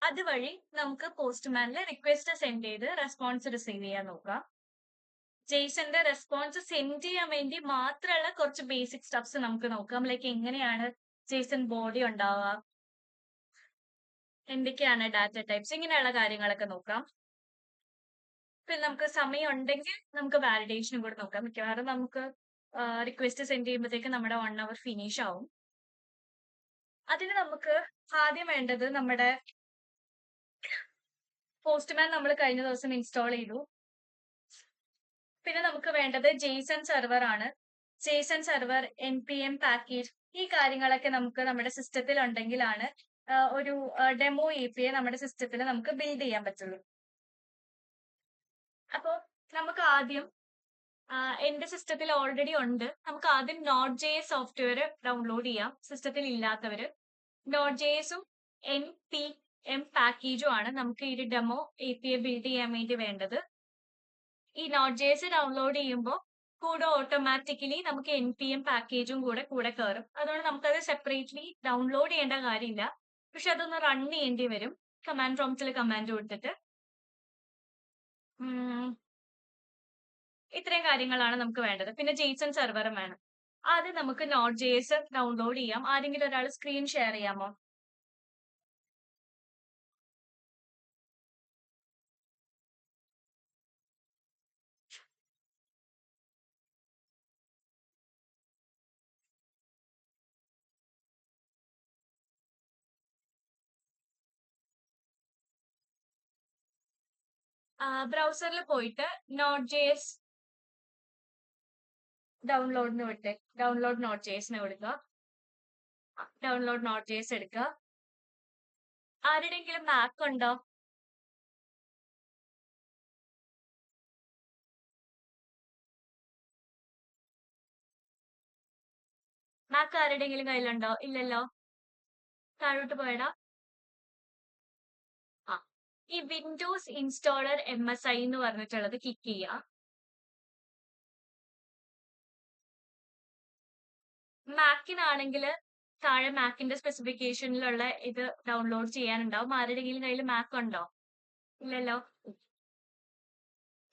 അതുവഴി നമുക്ക് പോസ്റ്റ്മാനിൽ request send ചെയ്ത് റെസ്പോൺസ് റിസീവ് ചെയ്യാൻ നോക്കാം. ജെയ്സന്റെ റെസ്പോൺസ് സെൻഡ് ചെയ്യാൻ വേണ്ടി മാത്രമുള്ള കുറച്ച് ബേസിക് സ്റ്റെപ്സ് നമുക്ക് നോക്കാം. ലൈക്ക് എങ്ങനെയാണ് ജെയ്സൺ ബോഡി ഉണ്ടാവുക, എന്തൊക്കെയാണ് ഡാറ്റ ടൈപ്സ്, ഇങ്ങനെയുള്ള കാര്യങ്ങളൊക്കെ നോക്കാം. പിന്നെ നമുക്ക് സമയം ഉണ്ടെങ്കിൽ നമുക്ക് വാലിഡേഷനും കൂടെ നോക്കാം. മിക്കവാറും നമുക്ക് റിക്വസ്റ്റ് സെൻഡ് ചെയ്യുമ്പോഴത്തേക്ക് നമ്മുടെ 1 hour ഫിനിഷ് ആവും. അതിന് നമുക്ക് ആദ്യം വേണ്ടത് നമ്മുടെ പോസ്റ്റ്മാൻ നമ്മൾ കഴിഞ്ഞ ദിവസം ഇൻസ്റ്റാൾ ചെയ്തു. പിന്നെ നമുക്ക് വേണ്ടത് ജെയ്സൺ സെർവർ ആണ്. ജെയ്സൺ സെർവർ, npm പാക്കേജ്, ഈ കാര്യങ്ങളൊക്കെ നമുക്ക് നമ്മുടെ സിസ്റ്റത്തിൽ ഉണ്ടെങ്കിലാണ് ഒരു ഡെമോ API നമ്മുടെ സിസ്റ്റത്തിൽ നമുക്ക് ബിൽഡ് ചെയ്യാൻ പറ്റുള്ളൂ. അപ്പോൾ നമുക്ക് ആദ്യം എന്റെ സിസ്റ്റത്തിൽ ഓൾറെഡി ഉണ്ട്. നമുക്ക് ആദ്യം Node.js സോഫ്റ്റ്വെയർ ഡൗൺലോഡ് ചെയ്യാം. സിസ്റ്റത്തിൽ ഇല്ലാത്തവര് Node.jsഉം npm പാക്കേജും ആണ് നമുക്ക് ഈ ഡെമോ API ബിൽഡ് ചെയ്യാൻ വേണ്ടി വേണ്ടത്. ഈ Node.js ഡൗൺലോഡ് ചെയ്യുമ്പോൾ കൂടെ ഓട്ടോമാറ്റിക്കലി നമുക്ക് npm പാക്കേജും കൂടെ കയറും. അതുകൊണ്ട് നമുക്കത് സെപ്പറേറ്റ്ലി ഡൗൺലോഡ് ചെയ്യേണ്ട കാര്യമില്ല. പക്ഷെ അതൊന്ന് റൺ ചെയ്യേണ്ടി വരും. കമാൻഡ് പ്രോംപ്റ്റിൽ കമാൻഡ് കൊടുത്തിട്ട്. ഇത്രയും കാര്യങ്ങളാണ് നമുക്ക് വേണ്ടത്. പിന്നെ ജെയ്സൺ സെർവറും വേണം. ആദ്യം നമുക്ക് Node.js ഡൗൺലോഡ് ചെയ്യാം. ആരെങ്കിലും ഒരാൾ സ്ക്രീൻ ഷെയർ ചെയ്യാമോ? ബ്രൗസറിൽ പോയിട്ട് Node.js ഡൗൺലോഡിന് വിട്ട് ഡൗൺലോഡ് Node.jsന് കൊടുക്കുക. ഡൗൺലോഡ് Node.js എടുക്കുക. ആരുടെയെങ്കിലും മാക്ക് ഉണ്ടോ? മാക്ക് ആരുടെയെങ്കിലും കയ്യിലുണ്ടോ? ഇല്ലല്ലോ. താഴോട്ട് പോയടാ. ഈ വിൻഡോസ് ഇൻസ്റ്റാളർ MSI എന്ന് പറഞ്ഞിട്ടുള്ളത് ക്ലിക്ക് ചെയ്യുക. മാക്കിനാണെങ്കിൽ താഴെ മാക്കിന്റെ സ്പെസിഫിക്കേഷനിലുള്ള ഇത് ഡൗൺലോഡ് ചെയ്യാനുണ്ടാവും. ആരുടെയെങ്കിലും കയ്യിൽ മാക്ക് ഉണ്ടോ? ഇല്ലല്ലോ.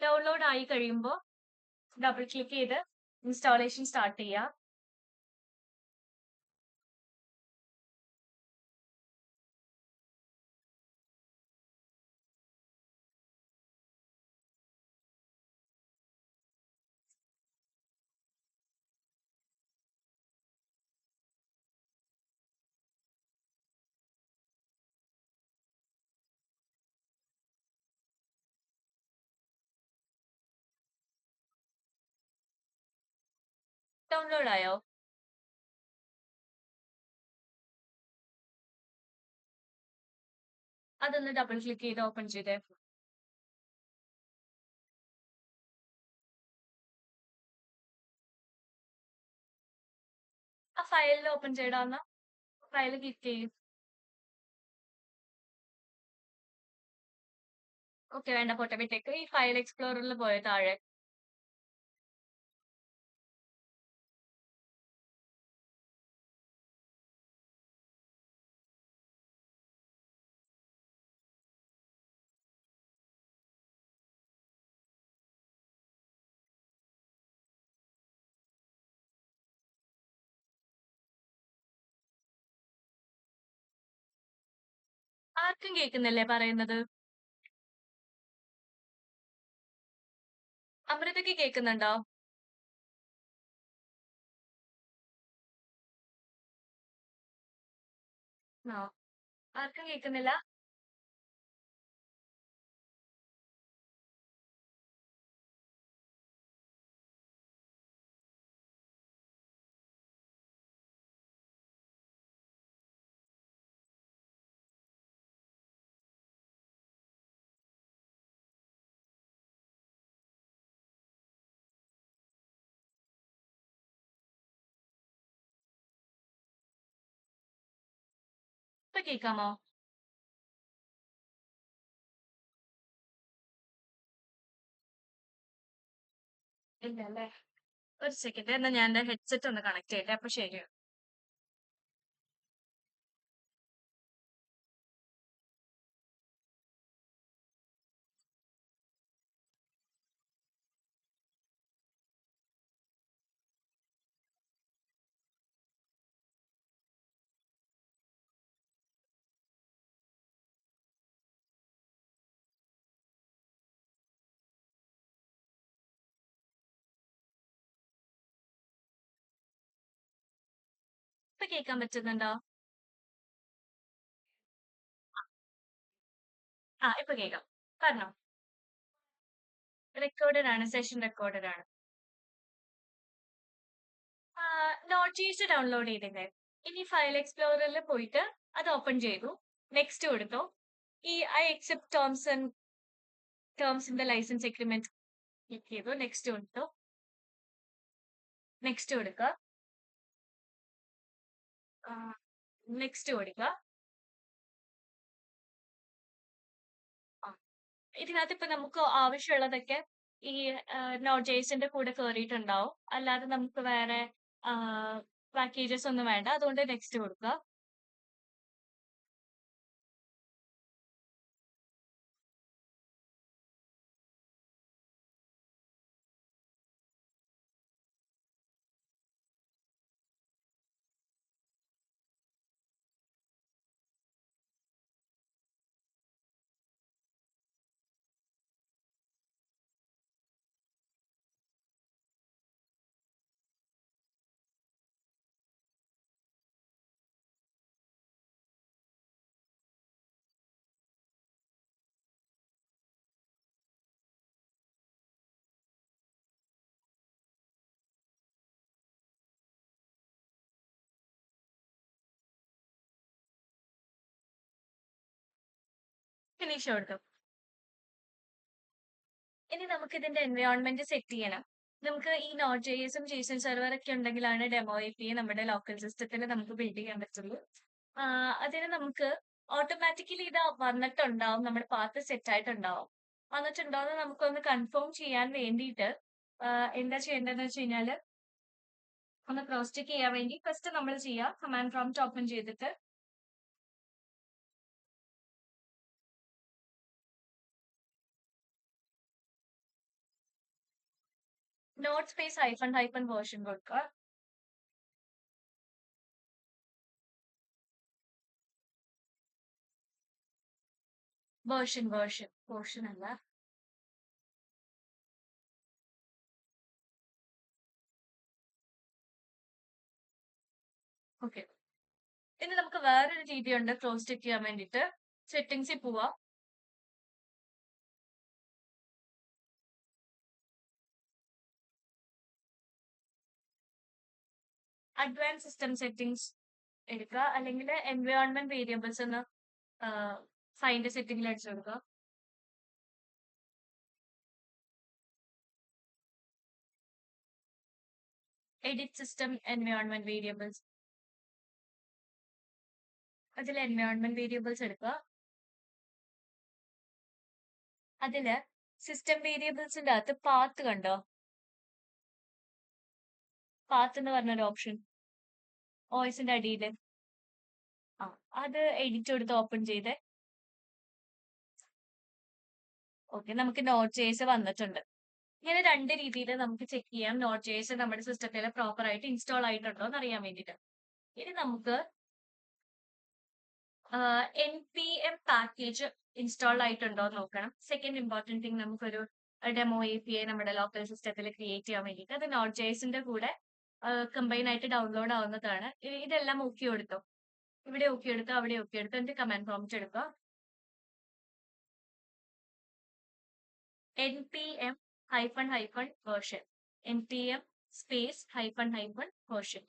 ഡൗൺലോഡ് ആയി കഴിയുമ്പോൾ ഡബിൾ ക്ലിക്ക് ചെയ്ത് ഇൻസ്റ്റാളേഷൻ സ്റ്റാർട്ട് ചെയ്യുക. ഡൗൺലോഡ് ആയോ? അതൊന്ന് ഡബിൾ ക്ലിക്ക് ചെയ്ത് ഓപ്പൺ ചെയ്തേ. ആ ഫയലിൽ ഓപ്പൺ ചെയ്താന്ന ഫയൽ ക്ലിക്ക് ചെയ്യും. ഓക്കെ, വേണ്ട, പോട്ടെ, വിട്ടേക്ക്. ഈ ഫയൽ എക്സ്പ്ലോററിൽ പോയ താഴെ ആർക്കും കേൾക്കുന്നില്ലേ പറയുന്നത്? അമൃതയ്ക്ക് കേൾക്കുന്നുണ്ടോ? ആ, ആർക്കും കേൾക്കുന്നില്ല. ഇപ്പൊ കേൾക്കാമോ? ഇല്ല അല്ലേ. ഒരു സെക്കൻഡ്, എന്നാ ഞാൻ എന്റെ ഹെഡ്സെറ്റ് ഒന്ന് കണക്ട് ചെയ്യട്ടെ. അപ്പൊ ശരി. കേൾക്കാൻ പറ്റുന്നുണ്ടോ? ഇപ്പൊ കേൾക്കാം. പറഞ്ഞോ. റെക്കോർഡഡ് ആണ്. സെഷൻ റെക്കോർഡഡ് ആണ്. നോട്ട്.js ഡൗൺലോഡ് ചെയ്തില്ലേ? ഇനി ഫയൽ എക്സ്പ്ലോററിൽ പോയിട്ട് അത് ഓപ്പൺ ചെയ്തു. നെക്സ്റ്റ് കൊടുത്തോ. ഈ I accept terms in the licence agreement click ചെയ്തു. നെക്സ്റ്റ് കൊടുത്തു. നെക്സ്റ്റ് കൊടുക്കുക. നെക്സ്റ്റ് കൊടുക്കുക. ഇതിനകത്ത് ഇപ്പൊ നമുക്ക് ആവശ്യമുള്ളതൊക്കെ ഈ നോട്ട്.jsന്റെ കൂടെ കേറിയിട്ടുണ്ടാവും. അല്ലാതെ നമുക്ക് വേറെ പാക്കേജസ് ഒന്നും വേണ്ട. അതുകൊണ്ട് നെക്സ്റ്റ് കൊടുക്കുക. ഫിനിഷ് കൊടുത്തു. ഇനി നമുക്ക് ഇതിന്റെ എൻവയോൺമെന്റ് സെറ്റ് ചെയ്യണം. നമുക്ക് ഈ നോട്ട്.jsഉം JSON സെർവർ ഒക്കെ ഉണ്ടെങ്കിലാണ് ഡെമോ API നമ്മുടെ ലോക്കൽ സിസ്റ്റത്തിൽ നമുക്ക് ബിൽഡ് ചെയ്യാൻ പറ്റുള്ളൂ. അതിന് നമുക്ക് ഓട്ടോമാറ്റിക്കലി ഇത് വന്നിട്ടുണ്ടാവും. നമ്മുടെ പാത്ത് സെറ്റ് ആയിട്ടുണ്ടാവും. വന്നിട്ടുണ്ടോ എന്ന് നമുക്കൊന്ന് കൺഫേം ചെയ്യാൻ വേണ്ടിയിട്ട് എന്താ ചെയ്യേണ്ടതെന്ന് വെച്ച് കഴിഞ്ഞാൽ ഒന്ന് ക്രോസ് ചെക്ക് ചെയ്യാൻ വേണ്ടി ഫസ്റ്റ് നമ്മൾ ചെയ്യുക കമാൻഡ് പ്രോംപ്റ്റ് ഓപ്പൺ ചെയ്തിട്ട് node space hyphen hyphen version കൊടുക്കുക. വേർഷൻ അല്ല. ഓക്കെ. ഇനി നമുക്ക് വേറൊരു രീതിയുണ്ട് ക്ലോസ് ചെക്ക് ചെയ്യാൻ വേണ്ടിയിട്ട്. സെറ്റിംഗ്സിൽ പോവാ. അഡ്വാൻസ് സിസ്റ്റം സെറ്റിംഗ്സ് എടുക്കുക. അല്ലെങ്കിൽ എൻവയോൺമെന്റ് വേരിയബിൾസ് എന്ന് ഫൈൻഡ് സെറ്റിംഗിൽ അടിച്ചു കൊടുക്കുക. Edit system environment variables. അതിൽ എൻവയോൺമെന്റ് വേരിയബിൾസ് എടുക്കുക. അതില് സിസ്റ്റം വേരിയബിൾസിന്റെ അകത്ത് പാത്ത് കണ്ടോ? പാത്ത് എന്ന് പറഞ്ഞൊരു ഓപ്ഷൻ വോയിസിന്റെ അടിയില്. അത് എഡിറ്റ് കൊടുത്ത് ഓപ്പൺ ചെയ്ത് ഓക്കെ, നമുക്ക് നോട്ട്.js വന്നിട്ടുണ്ട്. ഇങ്ങനെ രണ്ട് രീതിയിൽ നമുക്ക് ചെക്ക് ചെയ്യാം നോട്ട്.js നമ്മുടെ സിസ്റ്റത്തിൽ പ്രോപ്പർ ആയിട്ട് ഇൻസ്റ്റാൾ ആയിട്ടുണ്ടോ എന്ന് അറിയാൻ വേണ്ടിയിട്ട്. ഇനി നമുക്ക് npm പാക്കേജ് ഇൻസ്റ്റാൾ ആയിട്ടുണ്ടോ എന്ന് നോക്കണം. സെക്കൻഡ് ഇമ്പോർട്ടന്റ് തിങ്, നമുക്കൊരു ഡെമോ API നമ്മുടെ ലോക്കൽ സിസ്റ്റത്തിൽ ക്രിയേറ്റ് ചെയ്യാൻ വേണ്ടിയിട്ട് അത് നോട്ട്.jsന്റെ കൂടെ കമ്പൈൻ ആയിട്ട് ഡൗൺലോഡ് ആവുന്നതാണ്. ഇതെല്ലാം ഓക്കെ എടുത്തോ. ഇവിടെ ഓക്കെ എടുത്തോ, അവിടെ ഓക്കെ എടുത്തോ. എന്നിട്ട് കമാൻഡ് പ്രോംപ്റ്റ് എടുക്കുക. npm -version. npm space -version.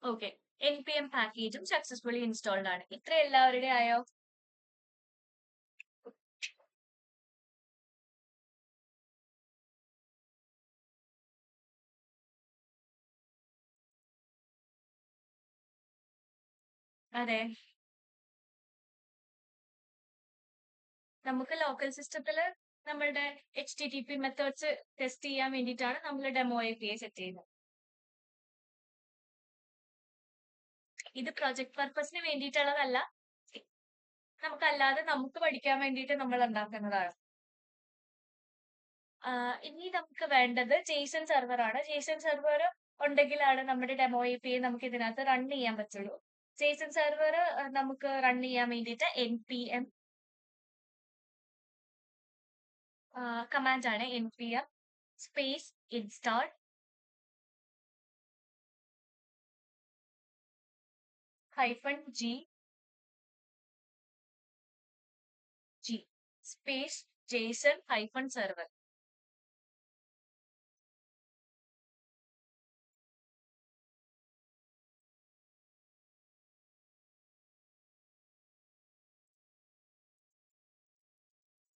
Okay, npm പാക്കേജും സക്സസ്ഫുള്ളി ഇൻസ്റ്റാൾഡ് ആണ്. ഇത്ര എല്ലാവരുടെയും ആയോ? അതെ, നമുക്ക് ലോക്കൽ സിസ്റ്റത്തില് നമ്മളുടെ HTTP മെത്തേഡ്സ് ടെസ്റ്റ് ചെയ്യാൻ വേണ്ടിയിട്ടാണ് നമ്മൾ ഡെമോ API സെറ്റ് ചെയ്യുന്നത്. ഇത് പ്രൊജക്ട് പർപ്പസിന് വേണ്ടിയിട്ടുള്ളതല്ല, നമുക്കല്ലാതെ നമുക്ക് പഠിക്കാൻ വേണ്ടിയിട്ട് നമ്മൾ ഉണ്ടാക്കുന്നതാണ്. ഇനി നമുക്ക് വേണ്ടത് ജെയ്സൺ സെർവർ ആണ്. ജെയ്സൺ സെർവർ ഉണ്ടെങ്കിലാണ് നമ്മുടെ ഡെമോ API നമുക്ക് ഇതിനകത്ത് റൺ ചെയ്യാൻ പറ്റുള്ളൂ. ജെയ്സൺ സെർവർ നമുക്ക് റൺ ചെയ്യാൻ വേണ്ടിയിട്ട് npm കമാൻഡ് ആണ്. npm space install -g space JSON-server.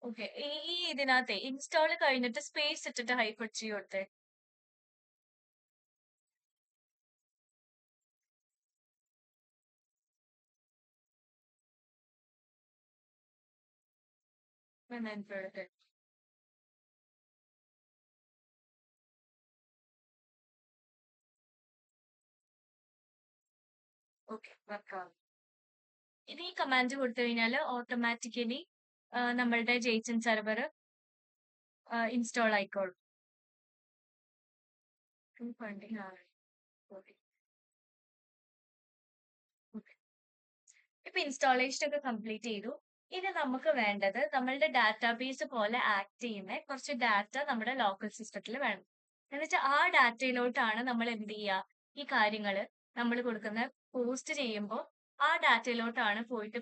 Okay, ഈ ഇതിനകത്തെ ഇൻസ്റ്റാൾ കഴിഞ്ഞിട്ട് സ്പേസ് ഇട്ടിട്ട് -g കൊടുത്തേ. ഓക്കെ, വർക്കാവും. ഇത് ഈ കമാൻഡ് കൊടുത്തു കഴിഞ്ഞാൽ ഓട്ടോമാറ്റിക്കലി നമ്മളുടെ JSON സെർവർ ഇൻസ്റ്റാൾ ആയിക്കോളും. ഇപ്പൊ ഇൻസ്റ്റാളേഷൻ ഒക്കെ കംപ്ലീറ്റ് ചെയ്തു. ഇനി നമുക്ക് വേണ്ടത് നമ്മളുടെ ഡാറ്റാബേസ് പോലെ ആക്ട് ചെയ്യുന്ന കുറച്ച് ഡാറ്റ നമ്മുടെ ലോക്കൽ സിസ്റ്റത്തിൽ വേണം. എന്നുവെച്ചാൽ ആ ഡാറ്റയിലോട്ടാണ് നമ്മൾ എന്ത് ചെയ്യുക, ഈ കാര്യങ്ങൾ നമ്മൾ കൊടുക്കുന്ന പോസ്റ്റ് ചെയ്യുമ്പോൾ ആ ഡാറ്റയിലോട്ടാണ് പോയിട്ട്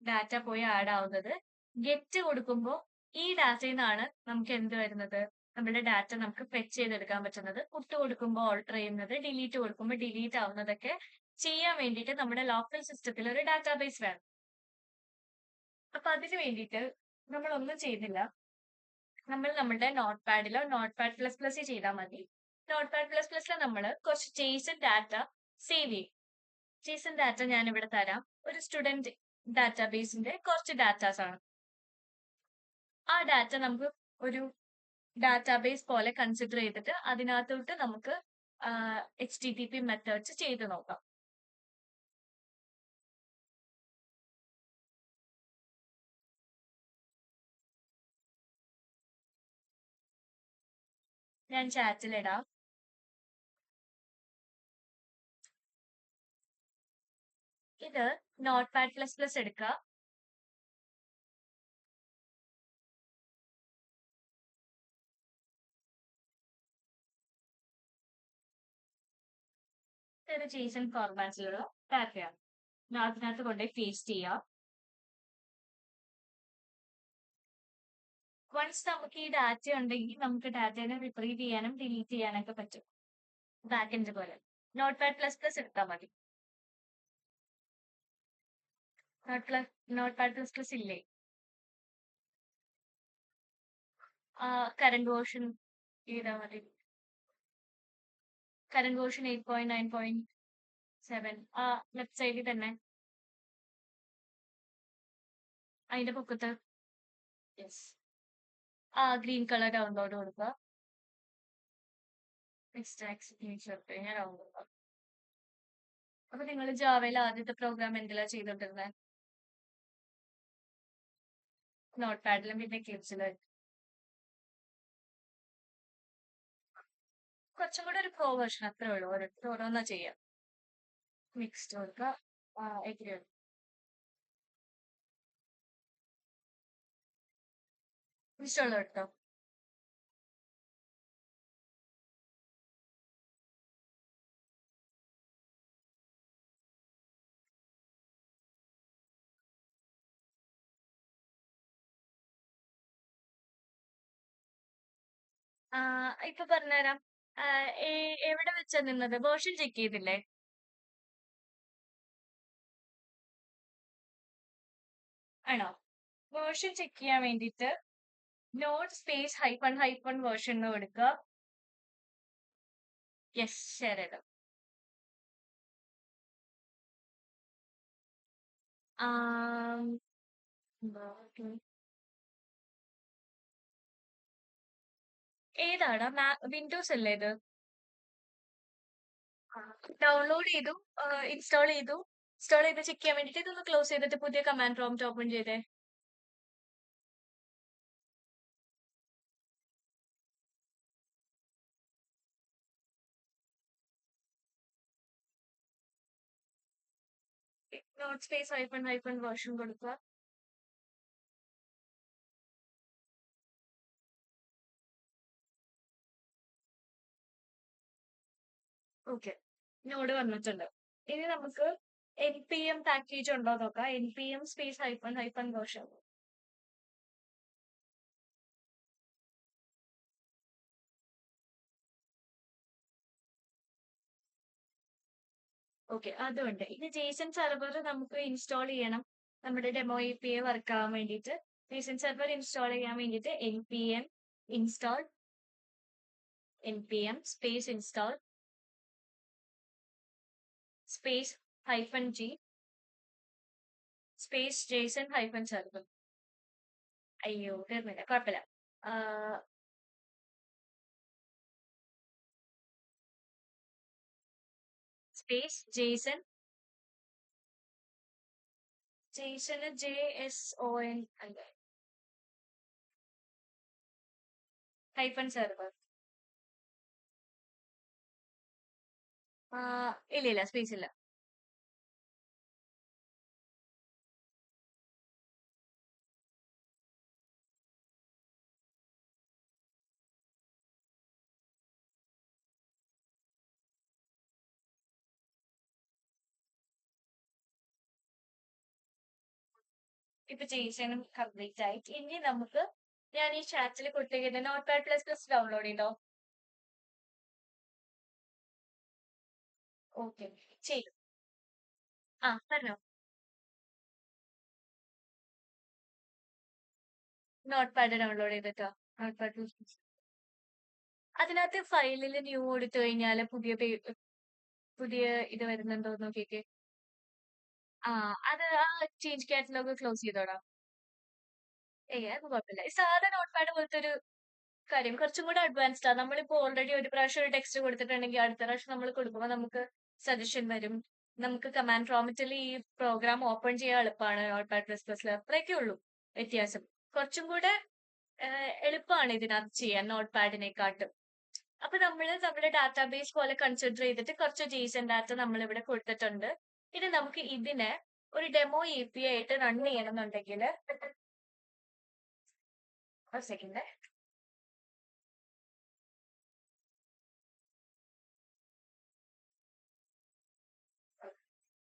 ഡാറ്റ പോയി ആഡ് ആവുന്നത്. ഗെറ്റ് കൊടുക്കുമ്പോൾ ഈ ഡാറ്റയിൽ നിന്നാണ് നമുക്ക് എന്ത് വരുന്നത്, നമ്മുടെ ഡാറ്റ നമുക്ക് ഫെച്ച് ചെയ്തെടുക്കാൻ പറ്റുന്നത്. പുട്ട് കൊടുക്കുമ്പോൾ ഓൾട്ടർ ചെയ്യുന്നത്, ഡിലീറ്റ് കൊടുക്കുമ്പോൾ ഡിലീറ്റ് ആവുന്നതൊക്കെ ചെയ്യാൻ വേണ്ടിയിട്ട് നമ്മുടെ ലോക്കൽ സിസ്റ്റത്തിൽ ഒരു ഡാറ്റാബേസ് വേണം. അപ്പൊ അതിന് വേണ്ടിയിട്ട് നമ്മൾ ഒന്നും ചെയ്യുന്നില്ല. നമ്മൾ നമ്മുടെ നോട്ട് പാഡിലോ Notepad++ ചെയ്താൽ മതി. Notepad++ൽ നമ്മൾ കുറച്ച് JSON ഡാറ്റ സേവ് ചെയ്യും. JSON ഡാറ്റ ഞാൻ ഇവിടെ തരാം. ഒരു സ്റ്റുഡന്റ് ഡാറ്റാബേസിന്റെ കുറച്ച് ഡാറ്റാസ് ആണ്. ആ ഡാറ്റ നമുക്ക് ഒരു ഡാറ്റാബേസ് പോലെ കൺസിഡർ ചെയ്തിട്ട് അതിനകത്തോട്ട് നമുക്ക് HTTP മെത്തേഡ്സ് ചെയ്ത് നോക്കാം. ഞാൻ ചാറ്റിലിടാം. ഇത് Notepad++ എടുക്കുക. ഇതൊരു JSON ഫോർമാറ്റിലുള്ള ഡാറ്റയാണ്. അതിനകത്ത് കൊണ്ടുപോയി പേസ്റ്റ് ചെയ്യാം. വൺസ് നമുക്ക് ഈ ഡാറ്റ ഉണ്ടെങ്കിൽ നമുക്ക് ഡാറ്റേനെ റിട്രീവ് ചെയ്യാനും ഡിലീറ്റ് ചെയ്യാനൊക്കെ പറ്റും. ബാക്കെൻഡ് പോലെ Notepad++ എടുത്താൽ മതി. Notepad++ ഇല്ലേ? കറന്റ് വേർഷൻ ചെയ്താൽ മതി. കറന്റ് വേർഷൻ 8.9.7 ആ ലെഫ്റ്റ് സൈഡിൽ തന്നെ അതിന്റെ പൊക്കത്ത് ഗ്രീൻ കളർ ഡൗൺലോഡ് കൊടുക്കുക. ഞാൻ ഡൗൺലോഡ്. അപ്പൊ നിങ്ങൾ ജാവയിൽ ആദ്യത്തെ പ്രോഗ്രാം എന്തിലാ ചെയ്തോണ്ടിരുന്നത്? നോട്ട്പാഡിലും പിന്നെ ക്ലിപ്സിലും. കുറച്ചും കൂടെ ഒരു പ്രോ വേർഷൻ അത്രേ ഉള്ളൂ. ഓരോന്നാ ചെയ്യാം. മിക്സ്ഡ് കൊടുക്കുക. ഇഷ്ടമുള്ള എടുത്തോ. ഇപ്പൊ പറഞ്ഞുതരാം. എവിടെ വെച്ചാ നിന്നത്? വേർഷൻ ചെക്ക് ചെയ്തില്ലേ? ആണോ? വേർഷൻ ചെക്ക് ചെയ്യാൻ വേണ്ടിയിട്ട് നോട്ട് സ്പേസ് --- വേർഷൻ എന്ന് കൊടുക്കുക. യെസ്, ഷെയർ ചെയ്തു. ഏതാടാ? വിൻഡോസ് അല്ലേ ഇത്? ഡൗൺലോഡ് ചെയ്തു, ഇൻസ്റ്റാൾ ചെയ്തു. ഇൻസ്റ്റാൾ ചെയ്ത് ചെക്ക് ചെയ്യാൻ വേണ്ടിയിട്ട് ഇതൊന്ന് ക്ലോസ് ചെയ്തിട്ട് പുതിയ കമാൻഡ് പ്രോംപ്റ്റ് ഓപ്പൺ ചെയ്തേ. നോട്ട് സ്പേസ് --- വേർഷൻ കൊടുക്കുക. ഓക്കെ, നോഡ് വന്നിട്ടുണ്ട്. ഇനി നമുക്ക് npm പാക്കേജ് ഉണ്ടോ നോക്കാം. npm space hyphen hyphen version. Okay, അതുണ്ട്. ഇനി ജേസൺ സെർവർ നമുക്ക് ഇൻസ്റ്റാൾ ചെയ്യണം നമ്മുടെ ഡെമോ API വർക്ക് ആവാൻ വേണ്ടിയിട്ട്. ജേസൺ സെർവർ ഇൻസ്റ്റാൾ ചെയ്യാൻ വേണ്ടിയിട്ട് npm space install space hyphen G space Jason hyphen server. അയ്യോ തീർന്നില്ല, കുഴപ്പമില്ല. സ്പേസ് ജേസൺ JSON അല്ലേ, ഹൈഫൻ സെർവർ. ഇല്ല സ്പേസ് ഇല്ല. ഇപ്പൊ ജേസണും കംപ്ലീറ്റ് ആയി. ഇനി നമുക്ക് ഞാൻ ഈ ചാറ്റിൽ കൊടുത്തേക്കുന്ന നോട്ട്പാഡ് പ്ലസ് പ്ലസ് ഡൗൺലോഡ് ചെയ്തോ. ഓക്കെ, ചെയ്തു. പറഞ്ഞോ. നോട്ട്പാഡ് ഡൗൺലോഡ് ചെയ്തിട്ടോ. Notepad plus plus. അതിനകത്ത് ഫയലിൽ ന്യൂ കൊടുത്തു കഴിഞ്ഞാൽ പുതിയ ഇത് വരുന്നുണ്ടോ നോക്കിക്കേ. അത് ചേഞ്ച് കാറ്റലോഗ് ക്ലോസ് ചെയ്തോടാം. അത് കുഴപ്പമില്ല. ഈ സാധാ നോട്ട്പാഡ് പോലത്തെ ഒരു കാര്യം കുറച്ചും കൂടെ അഡ്വാൻസ്ഡ് ആണ്. നമ്മളിപ്പോ ഓൾറെഡി ഒരു പ്രാവശ്യം ഒരു ടെക്സ്റ്റ് കൊടുത്തിട്ടുണ്ടെങ്കിൽ അടുത്ത പ്രാവശ്യം നമ്മൾ കൊടുക്കുമ്പോൾ നമുക്ക് സജഷൻ വരും. നമുക്ക് കമാൻഡ് പ്രോംപ്റ്റിൽ ഈ പ്രോഗ്രാം ഓപ്പൺ ചെയ്യാൻ എളുപ്പമാണ് നോട്ട്പാഡ് പ്ലസ് പ്ലസ്. അത്രയൊക്കെ ഉള്ളൂ വ്യത്യാസം. കുറച്ചും കൂടെ എളുപ്പമാണ് ഇതിനകത്ത് ചെയ്യാൻ നോട്ട്പാഡിനെക്കാട്ടും. അപ്പൊ നമ്മൾ നമ്മുടെ ഡാറ്റാബേസ് പോലെ കൺസിഡർ ചെയ്തിട്ട് കുറച്ച് JSON ഡാറ്റ നമ്മൾ ഇവിടെ കൊടുത്തിട്ടുണ്ട്. ഇനി നമുക്ക് ഇതിനെ ഒരു ഡെമോ API ആയിട്ട് റൺ ചെയ്യണമെന്നുണ്ടെങ്കിൽ ഒരു സെക്കൻഡ്.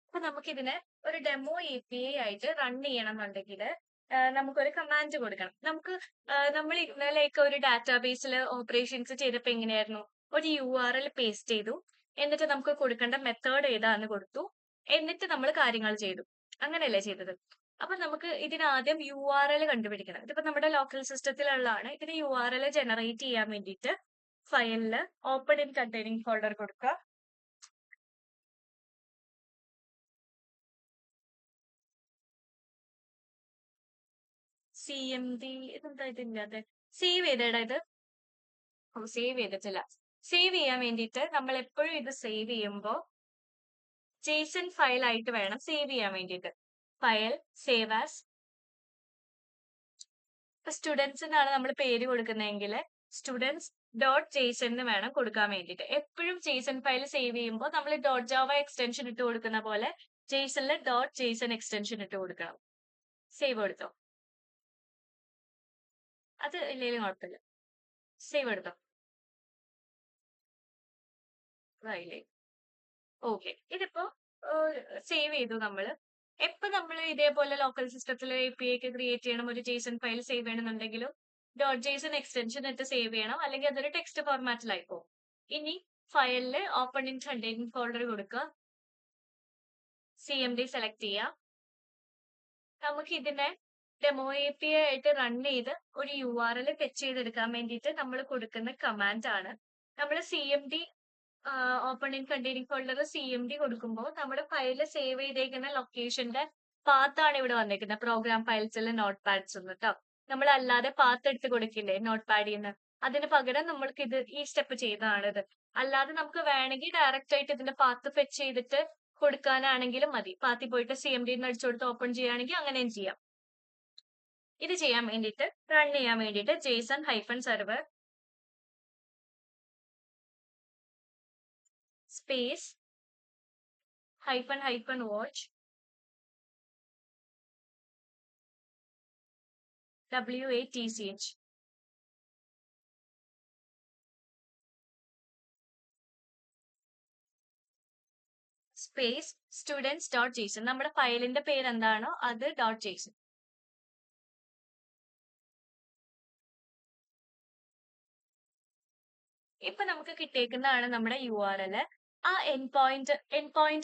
അപ്പൊ നമുക്കിതിനെ ഒരു ഡെമോ API ആയിട്ട് റൺ ചെയ്യണമെന്നുണ്ടെങ്കിൽ നമുക്കൊരു കമാൻഡ് കൊടുക്കണം. നമ്മൾ ഇന്നലെയൊക്കെ ഒരു ഡാറ്റാബേസിൽ ഓപ്പറേഷൻസ് ചെയ്തപ്പോൾ എങ്ങനെയായിരുന്നു, ഒരു URL പേസ്റ്റ് ചെയ്തു, എന്നിട്ട് നമുക്ക് കൊടുക്കേണ്ട മെത്തേഡ് ഏതാന്ന് കൊടുത്തു, എന്നിട്ട് നമ്മൾ കാര്യങ്ങൾ ചെയ്തു. അങ്ങനെയല്ലേ ചെയ്തത്. അപ്പൊ നമുക്ക് ഇതിനാദ്യം URL കണ്ടുപിടിക്കണം. ഇതിപ്പോ നമ്മുടെ ലോക്കൽ സിസ്റ്റത്തിലുള്ളതാണ്. ഇതിന് URL ജനറേറ്റ് ചെയ്യാൻ വേണ്ടിയിട്ട് ഫയലില് ഓപ്പൺ ഇൻ കണ്ടെയ്നിങ് ഫോൾഡർ കൊടുക്കുക. CMD ഇതെന്താ ഇതില്ലാതെ. സേവ് ചെയ്തേടാ ഇത്. സേവ് ചെയ്തിട്ടില്ല. സേവ് ചെയ്യാൻ വേണ്ടിയിട്ട് നമ്മൾ എപ്പോഴും ഇത് സേവ് ചെയ്യുമ്പോൾ JSON ഫയൽ ആയിട്ട് വേണം സേവ് ചെയ്യാൻ വേണ്ടിയിട്ട്. File save as. ഇപ്പൊ സ്റ്റുഡൻസിനാണ് നമ്മൾ പേര് കൊടുക്കുന്നതെങ്കിൽ സ്റ്റുഡൻസ് .json എന്ന് വേണം കൊടുക്കാൻ വേണ്ടിയിട്ട്. എപ്പോഴും JSON ഫയൽ സേവ് ചെയ്യുമ്പോൾ നമ്മൾ .java എക്സ്റ്റൻഷൻ ഇട്ട് കൊടുക്കുന്ന പോലെ JSONൽ .json എക്സ്റ്റൻഷൻ ഇട്ട് കൊടുക്കണം. സേവ് എടുത്തോ. അത് ഇല്ലെങ്കിലും കുഴപ്പമില്ല. സേവ് എടുത്തോ. ഓക്കെ, ഇതിപ്പോ സേവ് ചെയ്തു നമ്മൾ. എപ്പോ നമ്മൾ ഇതേപോലെ ലോക്കൽ സിസ്റ്റത്തിൽ API ഒക്കെ ക്രിയേറ്റ് ചെയ്യണം, ഒരു JSON ഫയൽ സേവ് ചെയ്യണമെന്നുണ്ടെങ്കിലും .json എക്സ്റ്റൻഷൻ ഇട്ട് സേവ് ചെയ്യണം, അല്ലെങ്കിൽ അതൊരു ടെക്സ്റ്റ് ഫോർമാറ്റിലായി പോകും. ഇനി ഫയലില് ഓപ്പൺ ഇൻ കണ്ടെയ്നിങ് ഫോൾഡർ കൊടുക്കുക, CMD സെലക്ട് ചെയ്യുക. നമുക്ക് ഇതിനെ ഡെമോ API ആയിട്ട് റൺ ചെയ്ത് ഒരു URL ഫെച്ച് ചെയ്തെടുക്കാൻ വേണ്ടിയിട്ട് നമ്മൾ കൊടുക്കുന്ന കമാൻഡ് ആണ്. നമ്മൾ CMD open in containing folder CMD കൊടുക്കുമ്പോൾ നമ്മുടെ ഫയൽ സേവ് ചെയ്തേക്കുന്ന ലൊക്കേഷന്റെ പാത്താണ് ഇവിടെ വന്നേക്കുന്നത്. പ്രോഗ്രാം ഫയൽസിൽ നോട്ട് പാഡ്സ് കേട്ടോ. നമ്മൾ അല്ലാതെ പാത്ത് എടുത്ത് കൊടുക്കില്ലേ നോട്ട് പാഡിൽ നിന്ന്, അതിന് പകരം നമ്മൾക്ക് ഈ സ്റ്റെപ്പ് ചെയ്തതാണിത്. അല്ലാതെ നമുക്ക് വേണമെങ്കിൽ ഡയറക്റ്റ് ആയിട്ട് ഇതിന്റെ പാത്ത് ഫെച്ച് ചെയ്തിട്ട് കൊടുക്കാനാണെങ്കിലും മതി. പാത്തിൽ പോയിട്ട് CMD അടിച്ചു കൊടുത്ത് ഓപ്പൺ ചെയ്യുകയാണെങ്കിൽ അങ്ങനെയും ചെയ്യാം. ഇത് ചെയ്യാൻ വേണ്ടിയിട്ട് റൺ ചെയ്യാൻ വേണ്ടിയിട്ട് JSON hyphen server space hyphen hyphen watch WATCH. Space students dot Jason. നമ്മുടെ ഫയലിന്റെ പേര് എന്താണോ അത് ഡോട്ട് ജേസൺ. ഇപ്പൊ നമുക്ക് കിട്ടിയേക്കുന്നതാണ് നമ്മുടെ URL. ആ എൻ പോയിന്റ്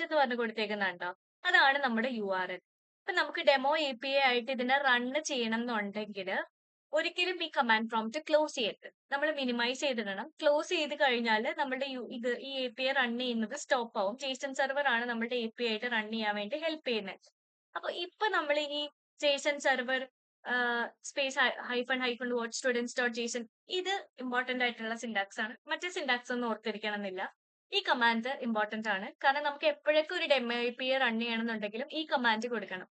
എന്ന് പറഞ്ഞു കൊടുത്തേക്കുന്നുണ്ടോ, അതാണ് നമ്മുടെ URL. ഇപ്പൊ നമുക്ക് ഡെമോ API ആയിട്ട് ഇതിനെ റൺ ചെയ്യണം എന്നുണ്ടെങ്കിൽ ഒരിക്കലും ഈ കമാൻഡ് പ്രോംപ്റ്റ് ക്ലോസ് ചെയ്യരുത്. നമ്മൾ മിനിമൈസ് ചെയ്തിടണം. ക്ലോസ് ചെയ്ത് കഴിഞ്ഞാൽ നമ്മുടെ ഈ API റൺ ചെയ്യുന്നത് സ്റ്റോപ്പ് ആവും. JSON സെർവർ ആണ് നമ്മുടെ API ആയിട്ട് റൺ ചെയ്യാൻ വേണ്ടി ഹെൽപ്പ് ചെയ്യുന്നത്. അപ്പൊ ഇപ്പൊ നമ്മൾ ഈ JSON server space -watch students dot Jason, ഇത് ഇമ്പോർട്ടന്റ് ആയിട്ടുള്ള സിന്റാക്സ് ആണ്. മറ്റേ സിന്റാക്സ് ഒന്നും ഓർത്തിരിക്കണം എന്നില്ല. ഈ കമാൻഡ് ഇമ്പോർട്ടന്റ് ആണ്, കാരണം നമുക്ക് എപ്പോഴൊക്കെ ഒരു ഡെമോ API റൺ ചെയ്യണമെന്നുണ്ടെങ്കിലും ഈ കമാൻഡ് കൊടുക്കണം.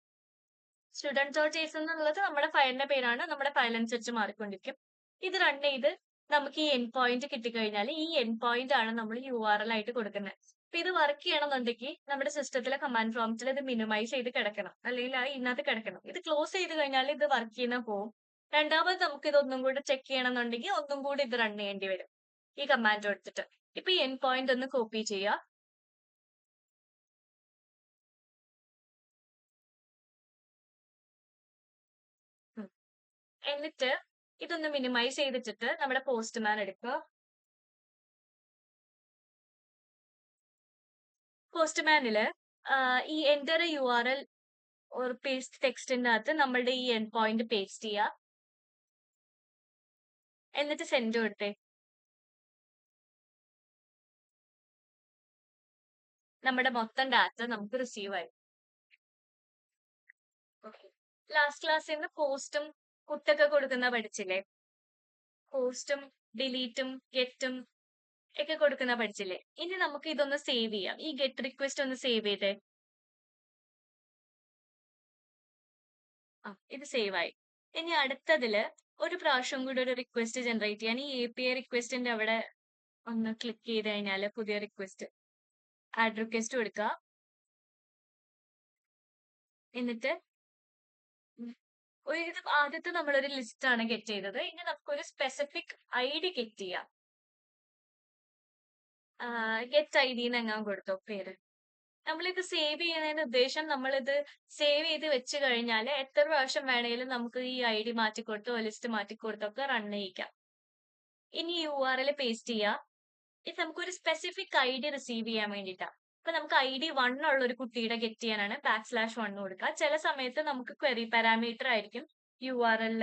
സ്റ്റുഡൻറ് ഡോട്ട് ജേസൺ എന്നുള്ളത് നമ്മുടെ ഫയലിന്റെ പേരാണ്. നമ്മുടെ ഫയൽ അനുസരിച്ച് മാറിക്കൊണ്ടിരിക്കും. ഇത് റൺ ചെയ്ത് നമുക്ക് ഈ എൻ പോയിന്റ് കിട്ടിക്കഴിഞ്ഞാൽ ഈ എൻ പോയിന്റ് ആണ് നമ്മൾ URL ആയിട്ട് കൊടുക്കുന്നത്. അപ്പൊ ഇത് വർക്ക് ചെയ്യണമെന്നുണ്ടെങ്കിൽ നമ്മുടെ സിസ്റ്റത്തിലെ കമാൻഡ് പ്രോംപ്റ്റിൽ ഇത് മിനിമൈസ് ചെയ്ത് കിടക്കണം, അല്ലെങ്കിൽ ഇതിനകത്ത് കിടക്കണം. ഇത് ക്ലോസ് ചെയ്ത് കഴിഞ്ഞാൽ ഇത് വർക്ക് ചെയ്യുന്ന പോകും. രണ്ടാമത് നമുക്ക് ഇത് ഒന്നും കൂടി ചെക്ക് ചെയ്യണമെന്നുണ്ടെങ്കിൽ ഒന്നും കൂടി ഇത് റൺ ചെയ്യേണ്ടി വരും ഈ കമാൻഡ് എടുത്തിട്ട്. ഇപ്പൊ ഈ എൻ പോയിന്റ് ഒന്ന് കോപ്പി ചെയ്യുക. എന്നിട്ട് ഇതൊന്ന് മിനിമൈസ് ചെയ്തിട്ട് നമ്മുടെ പോസ്റ്റ്മാൻ എടുക്കുക. പോസ്റ്റ്മാനില് ഈ എന്റർ URL ഒരു പേസ്റ്റ് ടെക്സ്റ്റിന്റെ അകത്ത് നമ്മളുടെ ഈ എൻ പോയിന്റ് പേസ്റ്റ് ചെയ്യുക. എന്നിട്ട് സെൻഡ് കൊടുത്തേ. നമ്മുടെ മൊത്തം ഡാറ്റ നമുക്ക് റിസീവ് ആയി. ലാസ്റ്റ് ക്ലാസ്സിൽ നിന്ന് പോസ്റ്റും കുത്തൊക്കെ കൊടുക്കുന്ന പഠിച്ചില്ലേ? പോസ്റ്റും ഡിലീറ്റും ഗെറ്റും ഒക്കെ കൊടുക്കുന്ന പഠിച്ചില്ലേ? ഇനി നമുക്ക് ഇതൊന്ന് സേവ് ചെയ്യാം. ഈ ഗെറ്റ് റിക്വസ്റ്റ് ഒന്ന് സേവ് ചെയ്തേ. ഇത് സേവ് ആയി. ഇനി അടുത്തതില് ഒരു പ്രാവശ്യം കൂടി ഒരു റിക്വസ്റ്റ് ജനറേറ്റ് ചെയ്യാൻ ഈ API റിക്വസ്റ്റിന്റെ അവിടെ ഒന്ന് ക്ലിക്ക് ചെയ്ത് കഴിഞ്ഞാൽ പുതിയ റിക്വസ്റ്റ് ആഡ് റിക്വസ്റ്റ് കൊടുക്കുക. എന്നിട്ട് ഇത് ആദ്യത്തെ നമ്മളൊരു ലിസ്റ്റ് ആണ് ഗെറ്റ് ചെയ്തത്. ഇനി നമുക്കൊരു സ്പെസിഫിക് ID ഗെറ്റ് ചെയ്യാം. ഗെറ്റ് ID എന്നെങ്ങാൻ കൊടുത്തോ പേര്. നമ്മളിത് സേവ് ചെയ്യുന്നതിന്റെ ഉദ്ദേശം, നമ്മളിത് സേവ് ചെയ്ത് വെച്ച് കഴിഞ്ഞാൽ എത്ര പ്രാവശ്യം വേണേലും നമുക്ക് ഈ ID മാറ്റിക്കൊടുത്തോ ലിസ്റ്റ് മാറ്റിക്കൊടുത്തോ ഒക്കെ റൺ ചെയ്യിക്കാം. ഇനി URL പേസ്റ്റ് ചെയ്യുക. ഇത് നമുക്കൊരു സ്പെസിഫിക് ID റിസീവ് ചെയ്യാൻ വേണ്ടിയിട്ടാണ്. ഇപ്പൊ നമുക്ക് ID 1 ഉള്ള ഒരു കുട്ടിയുടെ ഗെറ്റ് ചെയ്യാനാണ് \1 കൊടുക്കുക. ചില സമയത്ത് നമുക്ക് ക്വറി പാരാമീറ്റർ ആയിരിക്കും URL.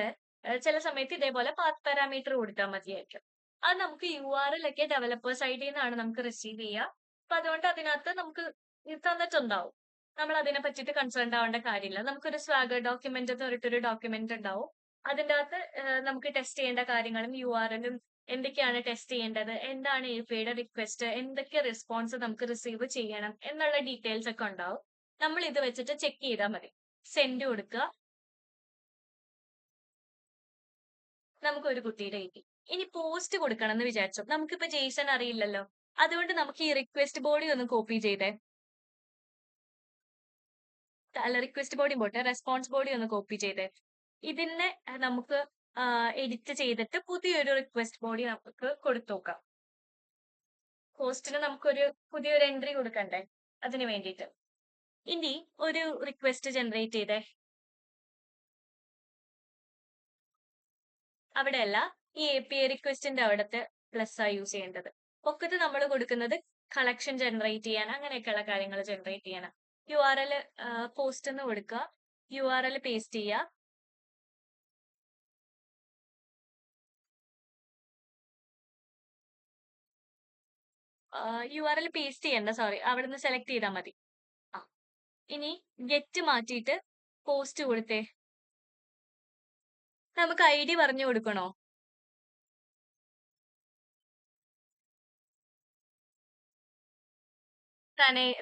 ചില സമയത്ത് ഇതേപോലെ പാത്ത് പാരാമീറ്റർ കൊടുത്താൽ മതിയായിരിക്കും. അത് നമുക്ക് URL ഒക്കെ ഡെവലപ്പേഴ്സ് ID എന്നാണ് നമുക്ക് റിസീവ് ചെയ്യുക. അപ്പൊ അതുകൊണ്ട് അതിനകത്ത് നമുക്ക് ഇത് തന്നിട്ടുണ്ടാവും. നമ്മൾ അതിനെ പറ്റിയിട്ട് കൺസേൺ ആവേണ്ട കാര്യമില്ല. നമുക്കൊരു സ്വാഗർ ഡോക്യുമെന്റ് എന്ന് പറഞ്ഞിട്ടൊരു ഡോക്യുമെന്റ് ഉണ്ടാവും. അതിൻ്റെ അകത്ത് നമുക്ക് ടെസ്റ്റ് ചെയ്യേണ്ട കാര്യങ്ങളും URL-ഉം എന്തൊക്കെയാണ് ടെസ്റ്റ് ചെയ്യേണ്ടത്, എന്താണ് APIയുടെ റിക്വസ്റ്റ്, എന്തൊക്കെ റെസ്പോൺസ് നമുക്ക് റിസീവ് ചെയ്യണം എന്നുള്ള ഡീറ്റെയിൽസ് ഒക്കെ ഉണ്ടാവും. നമ്മൾ ഇത് വെച്ചിട്ട് ചെക്ക് ചെയ്താൽ മതി. സെൻഡ് കൊടുക്കുക. നമുക്ക് ഒരു കുട്ടിയുടെ കിട്ടി. ഇനി പോസ്റ്റ് കൊടുക്കണം എന്ന് വിചാരിച്ചു. നമുക്കിപ്പോ JSON അറിയില്ലല്ലോ. അതുകൊണ്ട് നമുക്ക് ഈ റിക്വസ്റ്റ് ബോഡി ഒന്ന് കോപ്പി ചെയ്തേ. അല്ല, റിക്വസ്റ്റ് ബോഡി പോട്ടെ, റെസ്പോൺസ് ബോഡി ഒന്ന് കോപ്പി ചെയ്തേ. ഇതിനെ നമുക്ക് എഡിറ്റ് ചെയ്തിട്ട് പുതിയൊരു റിക്വസ്റ്റ് ബോഡി നമുക്ക് കൊടുത്തു നോക്കാം. പോസ്റ്റിന് നമുക്കൊരു പുതിയൊരു എൻട്രി കൊടുക്കണ്ടേ, അതിന് വേണ്ടിയിട്ട്. ഇനി ഒരു റിക്വസ്റ്റ് ജനറേറ്റ് ചെയ്തേ. അവിടെയല്ല, ഈ API റിക്വസ്റ്റിന്റെ അവിടത്തെ പ്ലസ് ആ യൂസ് ചെയ്യേണ്ടത്. പൊക്കത്ത് നമ്മൾ കൊടുക്കുന്നത് കളക്ഷൻ ജനറേറ്റ് ചെയ്യാൻ, അങ്ങനെയൊക്കെയുള്ള കാര്യങ്ങൾ ജനറേറ്റ് ചെയ്യാനാണ്. URL പോസ്റ്റ് എന്ന് കൊടുക്കുക. URL പേസ്റ്റ് ചെയ്യുക. URL പേസ്റ്റ് ചെയ്യണ്ട, സോറി, അവിടെ നിന്ന് സെലക്ട് ചെയ്താൽ മതി. ഇനി ഗെറ്റ് മാറ്റിയിട്ട് പോസ്റ്റ് കൊടുത്തേ. നമുക്ക് ID പറഞ്ഞു കൊടുക്കണോ?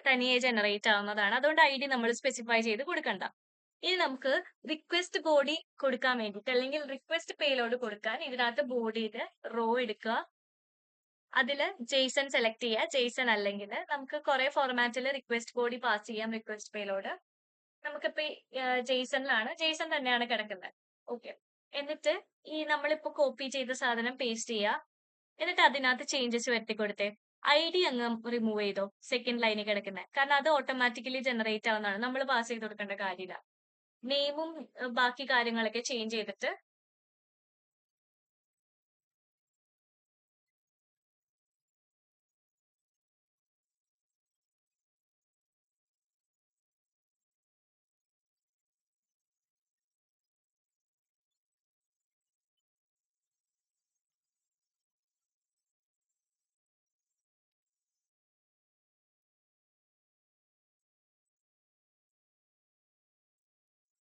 തനിയെ ജനറേറ്റ് ആവുന്നതാണ്. അതുകൊണ്ട് ID നമ്മൾ സ്പെസിഫൈ ചെയ്ത് കൊടുക്കണ്ട. ഇനി നമുക്ക് റിക്വസ്റ്റ് ബോഡി കൊടുക്കാൻ വേണ്ടിയിട്ട്, അല്ലെങ്കിൽ റിക്വസ്റ്റ് പേലോഡ് കൊടുക്കാൻ ഇതിനകത്ത് ബോഡിയുടെ റോ എടുക്കുക. അതിൽ JSON സെലക്ട് ചെയ്യുക. JSON അല്ലെങ്കിൽ നമുക്ക് കുറെ ഫോർമാറ്റിൽ റിക്വസ്റ്റ് ബോഡി പാസ് ചെയ്യാം. റിക്വസ്റ്റ് പേലോഡ് നമുക്കിപ്പോ JSON-ലാണ്, JSON തന്നെയാണ് കിടക്കുന്നത്. ഓക്കെ. എന്നിട്ട് ഈ നമ്മളിപ്പോ കോപ്പി ചെയ്ത സാധനം പേസ്റ്റ് ചെയ്യുക. എന്നിട്ട് അതിനകത്ത് ചേഞ്ചസ് വരുത്തി കൊടുത്തേ. ഐഡി അങ്ങ് റിമൂവ് ചെയ്തോ സെക്കൻഡ് ലൈനിൽ കിടക്കുന്നത്. കാരണം അത് ഓട്ടോമാറ്റിക്കലി ജനറേറ്റ് ആവുന്നതാണ്. നമ്മൾ പാസ് ചെയ്ത് കൊടുക്കേണ്ട കാര്യമില്ല. നെയിമും ബാക്കി കാര്യങ്ങളൊക്കെ ചേഞ്ച് ചെയ്തിട്ട്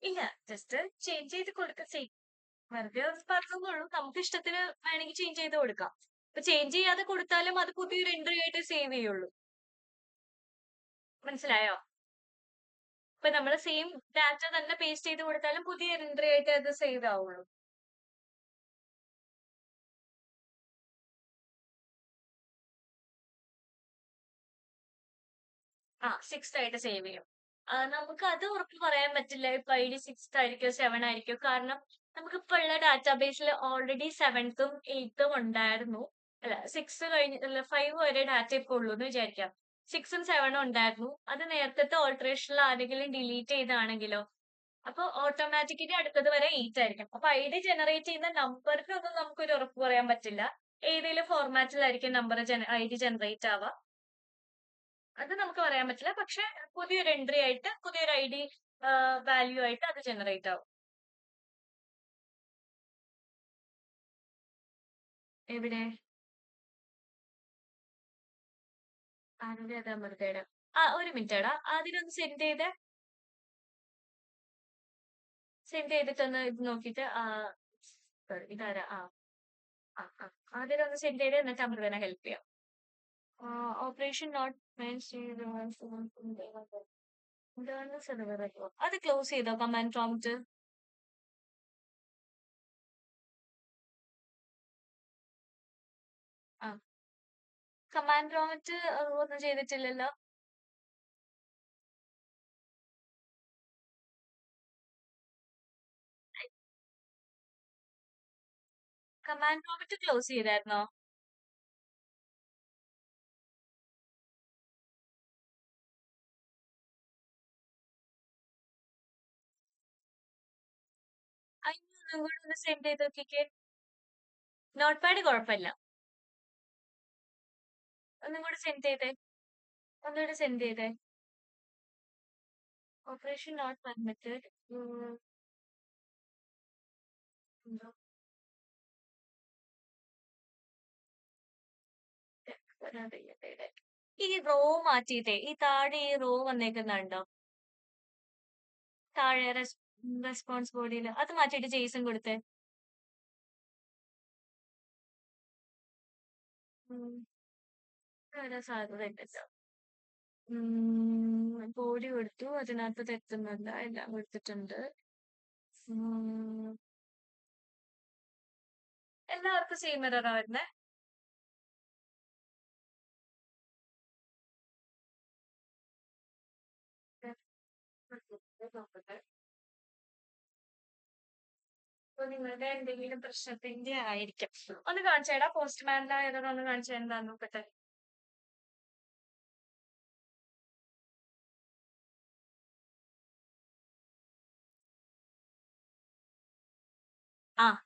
ഇല്ല, ജസ്റ്റ് ചേഞ്ച് ചെയ്ത് കൊടുക്കുക. വെറുതെ പറഞ്ഞുള്ളൂ. നമുക്ക് ഇഷ്ടത്തിന് വേണമെങ്കിൽ ചേഞ്ച് ചെയ്ത് കൊടുക്കാം. ഇപ്പൊ ചേഞ്ച് ചെയ്യാതെ കൊടുത്താലും അത് പുതിയൊരു എൻട്രി ആയിട്ട് സേവ് ചെയ്യുള്ളൂ. മനസ്സിലായോ? ഇപ്പൊ നമ്മൾ സെയിം ഡാറ്റ തന്നെ പേസ്റ്റ് ചെയ്ത് കൊടുത്താലും പുതിയ എൻട്രി ആയിട്ട് അത് സേവ് ആവുള്ളൂ. സിക്സ്ത് ആയിട്ട് സേവ് ചെയ്യും. നമുക്ക് അത് ഉറപ്പ് പറയാൻ പറ്റില്ല. ഇപ്പൊ ഐഡി സിക്സ്ത് ആയിരിക്കോ സെവൻ ആയിരിക്കോ. കാരണം നമുക്കിപ്പോ ഉള്ള ഡാറ്റാബേസിൽ ഓൾറെഡി സെവൻത്തും എയ്ത്തും ഉണ്ടായിരുന്നു. അല്ല, സിക്സ് കഴിഞ്ഞ് അല്ല, 5 വരെ ഡാറ്റ ഇപ്പൊ ഉള്ളൂ എന്ന് വിചാരിക്കാം. സിക്സും സെവനും ഉണ്ടായിരുന്നു. അത് നേരത്തെ ഓൾട്ടറേഷനിൽ ആരെങ്കിലും ഡിലീറ്റ് ചെയ്താണെങ്കിലോ, അപ്പൊ ഓട്ടോമാറ്റിക്കലി അടുത്തത് വരെ എയ്റ്റ് ആയിരിക്കും. അപ്പൊ ഐഡി ജനറേറ്റ് ചെയ്യുന്ന നമ്പറിനൊന്നും നമുക്കൊരു ഉറപ്പ് പറയാൻ പറ്റില്ല. ഏതെങ്കിലും ഫോർമാറ്റിലായിരിക്കും നമ്പർ ഐഡി ജനറേറ്റ് ആവുക. അത് നമുക്ക് പറയാൻ പറ്റില്ല. പക്ഷെ പുതിയൊരു എൻട്രി ആയിട്ട് പുതിയൊരു ഐഡി വാല്യൂ ആയിട്ട് അത് ജനറേറ്റ് ആവും. എവിടെ? ആരുടെ അമൃതയുടെ? ഒരു മിനിറ്റ് എടാ, അതിനൊന്ന് സെൻഡ് ചെയ്തിട്ടൊന്ന് ഇത് നോക്കിയിട്ട് sorry, ഇതാരാ? ആ ആ അതിനൊന്ന് സെൻഡ് ചെയ്ത് എന്നിട്ട് അമൃതനെ ഹെൽപ്പ് ചെയ്യാം. ഓപ്പറേഷൻ നോട്ട് എന്താണ് സെർവർ? അത് ക്ലോസ് ചെയ്തോ കമാൻഡ് പ്രോംപ്റ്റ്? ആ കമാൻഡ് പ്രോംപ്റ്റ് ഒന്നും ചെയ്തിട്ടില്ലല്ലോ. കമാൻഡ് പ്രോംപ്റ്റ് ക്ലോസ് ചെയ്തായിരുന്നോ? അതിന് ഒന്നും കൂടി ഒന്ന് സെൻഡ് ചെയ്ത് നോക്കിക്കേ. നോട്ട് പാഡ് കുഴപ്പമില്ല. ഒന്നും കൂടി സെൻഡ് ചെയ്തേ. ഒന്നുകൂടി സെൻഡ് ചെയ്തേ. Operation not permitted. എന്തോ ഈ റോ മാറ്റിയിട്ടേ ഈ താഴെ ഈ റോ വന്നേക്കുന്നുണ്ടോ? താഴെ റെസ്പോൺസ് ബോഡിയിൽ അത് മാറ്റിയിട്ട് ജെയ്സൺ കൊടുത്തേ. വരാൻ സാധ്യത ഉണ്ടല്ലോ. ബോഡി കൊടുത്തു, അതിനകത്ത് തെറ്റുന്നില്ല, എല്ലാം കൊടുത്തിട്ടുണ്ട്. എല്ലാവർക്കും സെയിം എററാ വരുന്നേ. നോക്കട്ടെ. അപ്പൊ നിങ്ങളുടെ എന്തെങ്കിലും പ്രശ്നത്തിന്റെ ആയിരിക്കും. ഒന്ന് കാണിച്ചേടാ, പോസ്റ്റ്മാനിലെ എറർ ഒന്ന് കാണിച്ചാ എന്താന്ന് നോക്കട്ടെ.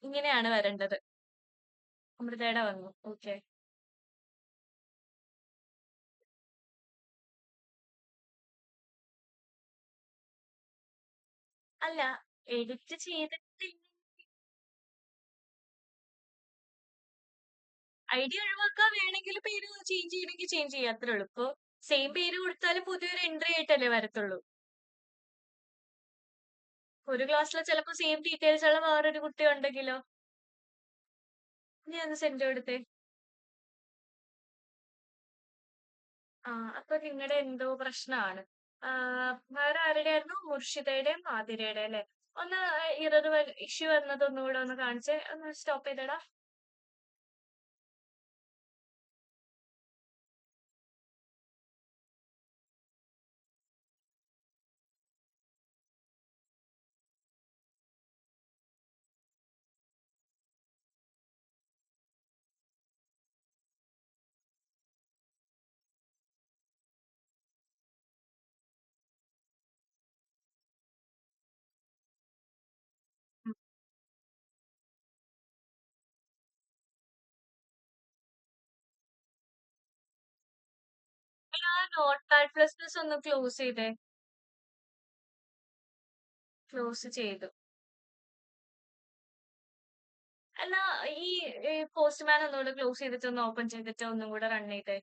ഇങ്ങനെയാണ് വരേണ്ടത്. അമൃതയുടെ വന്നു. ഓക്കെ. അല്ല, എഡിറ്റ് ചെയ്തിട്ട് ഐഡി ഒഴിവാക്കാൻ വേണമെങ്കിൽ പേര് ചേഞ്ച് ചെയ്യണമെങ്കിൽ ചേഞ്ച് ചെയ്യാം, അത്രേ ഉള്ളൂ. ഇപ്പൊ സെയിം പേര് കൊടുത്താലും പുതിയൊരു എൻട്രി ആയിട്ടല്ലേ വരത്തുള്ളൂ. ഒരു ക്ലാസ്സിലെ ചിലപ്പോ സെയിം ഡീറ്റെയിൽസ് ഉള്ള വേറൊരു കുട്ടി ഉണ്ടെങ്കിലോ. നീ ഒന്ന് സെൻഡ് കൊടുത്തേ. അപ്പൊ നിങ്ങളുടെ എന്തോ പ്രശ്നമാണ്. വേറെ ആരുടെ ആയിരുന്നു? മുർഷിദയുടെയും ആതിരയുടെ അല്ലെ? ഒന്ന് ഇറർ ഇഷ്യൂ വന്നത് ഒന്നുകൂടെ ഒന്ന് കാണിച്ച് ഒന്ന് സ്റ്റോപ്പ് ചെയ്തടാ. നോട്ട് പാഡ് പ്ലസ് പ്ലസ് ഒന്ന് ക്ലോസ് ചെയ്തേ. ക്ലോസ് ചെയ്തു. എന്നാ ഈ പോസ്റ്റ്മാൻ ഒന്നുകൂടെ ക്ലോസ് ചെയ്തിട്ട് ഒന്ന് ഓപ്പൺ ചെയ്തിട്ട് ഒന്നും കൂടെ റൺ ചെയ്തേ.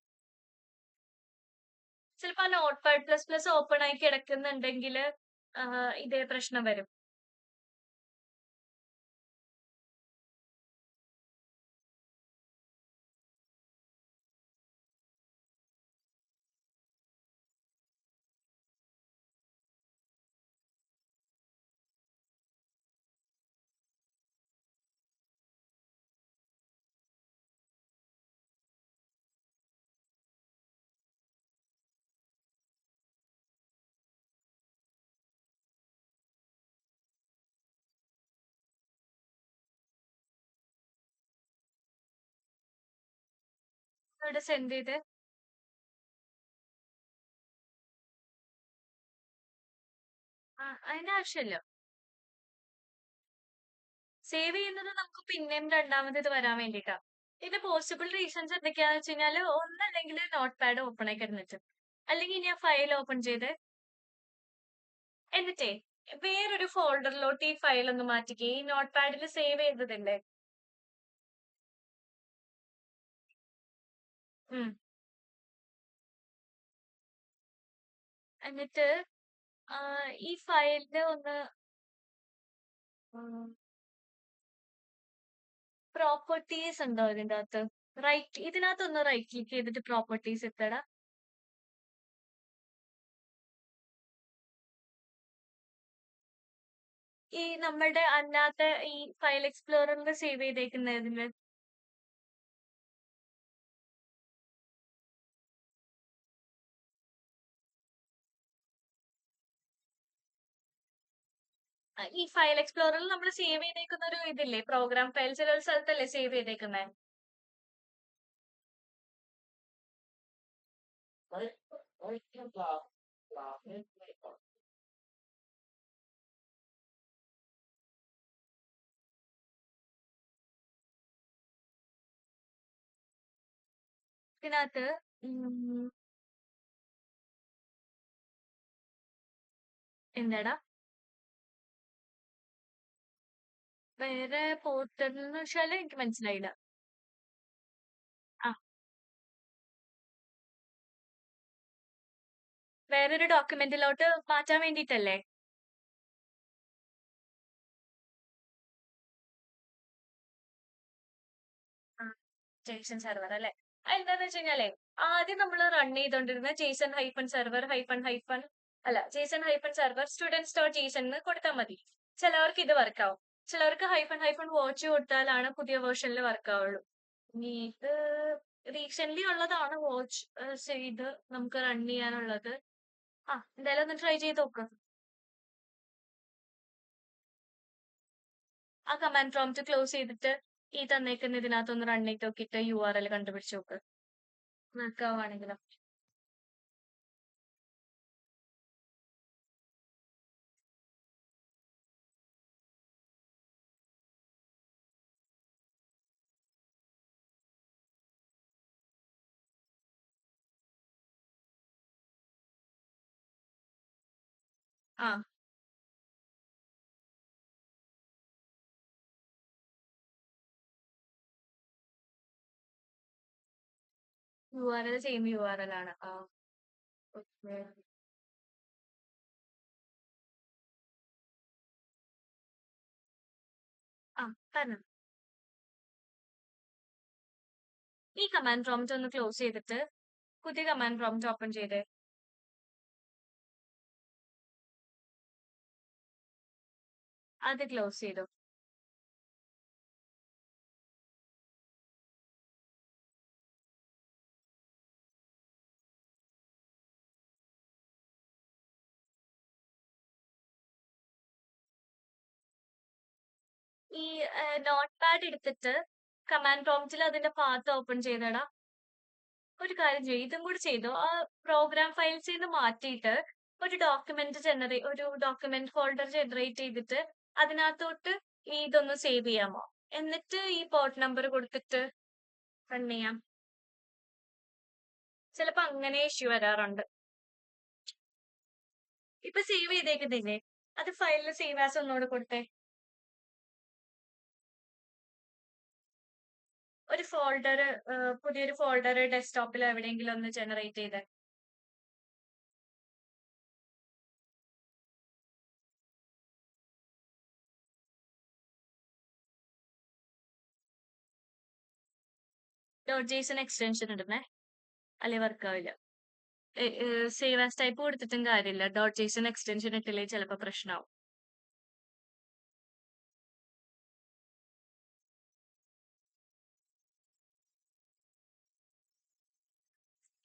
ചിലപ്പോ ആ note pad plus plus open ആയി കിടക്കുന്നുണ്ടെങ്കിൽ ഇതേ പ്രശ്നം വരും. ഇവിടെ സെൻഡ് ചെയ്ത് അതിന്റെ ആവശ്യമില്ല. സേവ് ചെയ്യുന്നത് നമുക്ക് പിന്നെയും രണ്ടാമത് ഇത് വരാൻ വേണ്ടിയിട്ടാ. ഇതിന്റെ പോസിബിൾ റീസൺസ് എന്തൊക്കെയാന്ന് വെച്ച് കഴിഞ്ഞാല് ഒന്നല്ലെങ്കിൽ നോട്ട് പാഡ് ഓപ്പൺ ആയി കിടന്നിട്ട്, അല്ലെങ്കിൽ ഞാൻ ഫയൽ ഓപ്പൺ ചെയ്ത് എന്നിട്ടേ വേറൊരു ഫോൾഡറിലോട്ട് ഈ ഫയൽ ഒന്ന് മാറ്റിക്കേ. ഈ നോട്ട് പാഡിൽ സേവ് ചെയ്തതല്ലേ. ഉം. എന്നിട്ട് ഈ ഫയലില് ഒന്ന് പ്രോപ്പർട്ടീസ് ഉണ്ടോ ഇതിന്റെ അകത്ത്? ഇതിനകത്തൊന്ന് റൈറ്റ് ക്ലിക്ക് ചെയ്തിട്ട് പ്രോപ്പർട്ടീസ് എത്തടാ. ഈ നമ്മളുടെ അല്ലാത്ത ഈ ഫയൽ എക്സ്പ്ലോററിൽ സേവ് ചെയ്തേക്കുന്നതില് ഈ ഫയൽ എക്സ്പ്ലോററിൽ നമ്മൾ സേവ് ചെയ്തേക്കുന്ന ഒരു ഇതില്ലേ, പ്രോഗ്രാം ഫയൽസ് ഒരു സ്ഥലത്തല്ലേ സേവ് ചെയ്തേക്കുന്നത്. ഇതിനകത്ത് എന്താടാ വേറെ പോർട്ടൽ എന്ന് വെച്ചാല് എനിക്ക് മനസ്സിലായില്ല. ആ വേറൊരു ഡോക്യുമെന്റിലോട്ട് മാറ്റാൻ വേണ്ടിട്ടല്ലേ? ജേസൺ സെർവർ അല്ലെ. എന്താന്ന് വെച്ച് കഴിഞ്ഞാലേ ആദ്യം നമ്മൾ റൺ ചെയ്തോണ്ടിരുന്ന JSON hyphen server hyphen hyphen അല്ല JSON hyphen server students dot JSON എന്ന് കൊടുത്താൽ മതി. ചിലവർക്ക് ഇത് വർക്ക് ആവും, ചിലവർക്ക് ഹൈഫൺ ഹൈഫൺ വാച്ച് കൊടുത്താലാണ് പുതിയ വേർഷനിൽ വർക്ക് ആവുള്ളൂ. ഇനി ഇത് റീസെന്റ് ഉള്ളതാണ് വാച്ച് ചെയ്ത് നമുക്ക് റൺ ചെയ്യാനുള്ളത്. എന്തായാലും ഒന്ന് ട്രൈ ചെയ്ത് നോക്ക്. ആ കമാൻഡ് പ്രോംപ്റ്റ് ക്ലോസ് ചെയ്തിട്ട് ഈ തന്നേക്കുന്ന ഇതിനകത്തൊന്ന് റൺ ചെയ്ത് നോക്കിയിട്ട് URL കണ്ടുപിടിച്ച് നോക്ക്. വർക്ക് ആവുകയാണെങ്കിലോ. ആ URL സെയിം URL ആണ്. ഓക്കെ. പറഞ്ഞു. ഈ കമാൻഡ് പ്രോംപ്റ്റ് ഒന്ന് ക്ലോസ് ചെയ്തിട്ട് പുതിയ കമാൻഡ് പ്രോംപ്റ്റ് ഓപ്പൺ ചെയ്തേ. അത് ക്ലോസ് ചെയ്തു. ഈ നോട്ട് പാഡ് എടുത്തിട്ട് കമാൻഡ് പ്രോംപ്റ്റിൽ അതിന്റെ പാത്ത് ഓപ്പൺ ചെയ്തടാ. ഒരു കാര്യം ചെയ്യും, ഇതും കൂടി ചെയ്തു. ആ പ്രോഗ്രാം ഫയൽസിൽ നിന്ന് മാറ്റിയിട്ട് ഒരു ഡോക്യുമെന്റ് ഫോൾഡർ ജനറേറ്റ് ചെയ്തിട്ട് അതിനകത്തോട്ട് ഇതൊന്ന് സേവ് ചെയ്യാമോ? എന്നിട്ട് ഈ പോർട്ട് നമ്പർ കൊടുത്തിട്ട് റൺ ചെയ്യാം. ചിലപ്പോ അങ്ങനെ ഇഷ്യൂ വരാറുണ്ട്. ഇപ്പൊ സേവ് ചെയ്തേക്കുന്നില്ലേ? അത് ഫയലിൽ സേവ് ആസ് ഒന്നുകൂടെ കൊടുത്തേ. ഒരു ഫോൾഡർ, പുതിയൊരു ഫോൾഡർ ഡെസ്ക്ടോപ്പിൽ എവിടെയെങ്കിലും ഒന്ന് ജനറേറ്റ് ചെയ്തേ. .json എക്സ്റ്റൻഷൻ ഇടുന്നേ, അല്ലെ വർക്ക് ആവില്ല. സേവ് ആസ് ടൈപ്പ് കൊടുത്തിട്ടും കാര്യമില്ല. .json എക്സ്റ്റൻഷൻ ഇട്ടില്ലേ ചിലപ്പോൾ പ്രശ്നമാവും.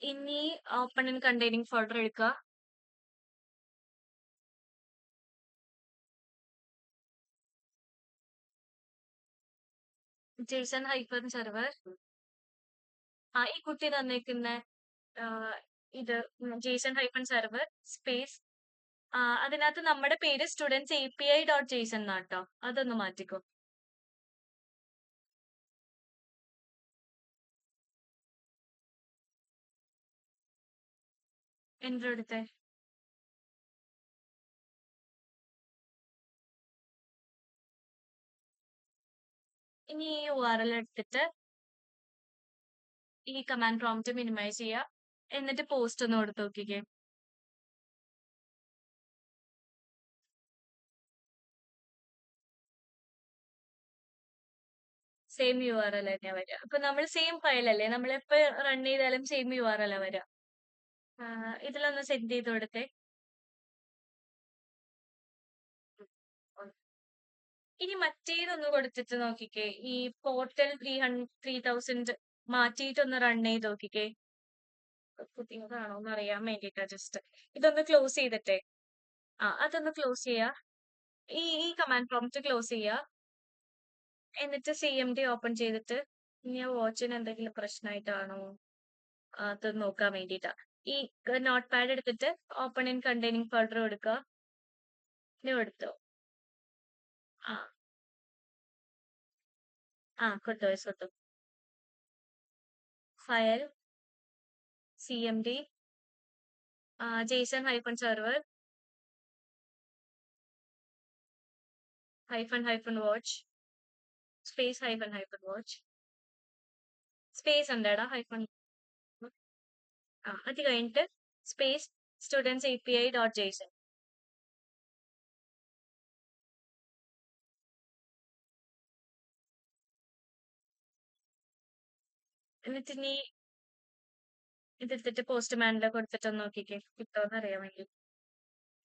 ഇനി ഓപ്പൺ ആൻഡ് കണ്ടെയ്നിങ് ഫോൾഡർ എടുക്കുക. Jason hyphen server. ഈ കുട്ടി തന്നേക്കുന്ന ഇത് ജേസൺ ഹൈഫൻ സെർവർ സ്പേസ്, അതിനകത്ത് നമ്മുടെ പേര് സ്റ്റുഡൻസ് API.json എന്നാട്ടോ. അതൊന്ന് മാറ്റിക്കോ. എന്റർ എടുത്തേ. ഇനി ഈ URL എടുത്തിട്ട് ഈ കമാൻഡ് പ്രോംപ്റ്റ് മിനിമൈസ് ചെയ്യുക. എന്നിട്ട് പോസ്റ്റ് ഒന്ന് കൊടുത്ത് നോക്കിക്കേ. സെയിം URL തന്നെയാ വരിക. അപ്പൊ നമ്മൾ സെയിം ഫയൽ അല്ലേ, നമ്മളെപ്പോ റൺ ചെയ്താലും സെയിം URL ആ വരിക. ഇതിലൊന്ന് സെൻഡ് ചെയ്ത് കൊടുത്തേ. ഇനി മറ്റേതൊന്ന് കൊടുത്തിട്ട് നോക്കിക്കേ. ഈ പോർട്ടൽ 3000 മാറ്റിയിട്ടൊന്ന് റൺ ചെയ്ത് നോക്കിക്കേ. പുതിയതാണോ എന്ന് അറിയാൻ വേണ്ടിട്ടാ ജസ്റ്റ്. ഇതൊന്ന് ക്ലോസ് ചെയ്തിട്ടേ. അതൊന്ന് ക്ലോസ് ചെയ്യാ. ഈ കമാൻഡ് പ്രോംപ്റ്റ് ക്ലോസ് ചെയ്യാ. എന്നിട്ട് CMD ഓപ്പൺ ചെയ്തിട്ട് ഇനി ആ വാച്ചിന് എന്തെങ്കിലും പ്രശ്നമായിട്ടാണോ അത് നോക്കാൻ വേണ്ടിട്ടാ. ഈ നോട്ട് പാഡ് എടുത്തിട്ട് ഓപ്പൺ ഇൻ കണ്ടെയ്നിങ് ഫോൾഡർ എടുക്കുക. ന്യൂ എടുത്തോ. കൊടുത്തു. File CMD JSON hyphen server hyphen watch space hyphen watch space ഉണ്ടേടാ ഹൈഫൻ. അത് കഴിഞ്ഞിട്ട് സ്പേസ് സ്റ്റുഡൻസ് API.json. എന്നിട്ട് ഇനി ഇതെടുത്തിട്ട് പോസ്റ്റ്മാനിലെ കൊടുത്തിട്ടൊന്ന് നോക്കിക്കേ, കിട്ടുമോന്ന് അറിയാൻ വേണ്ടി.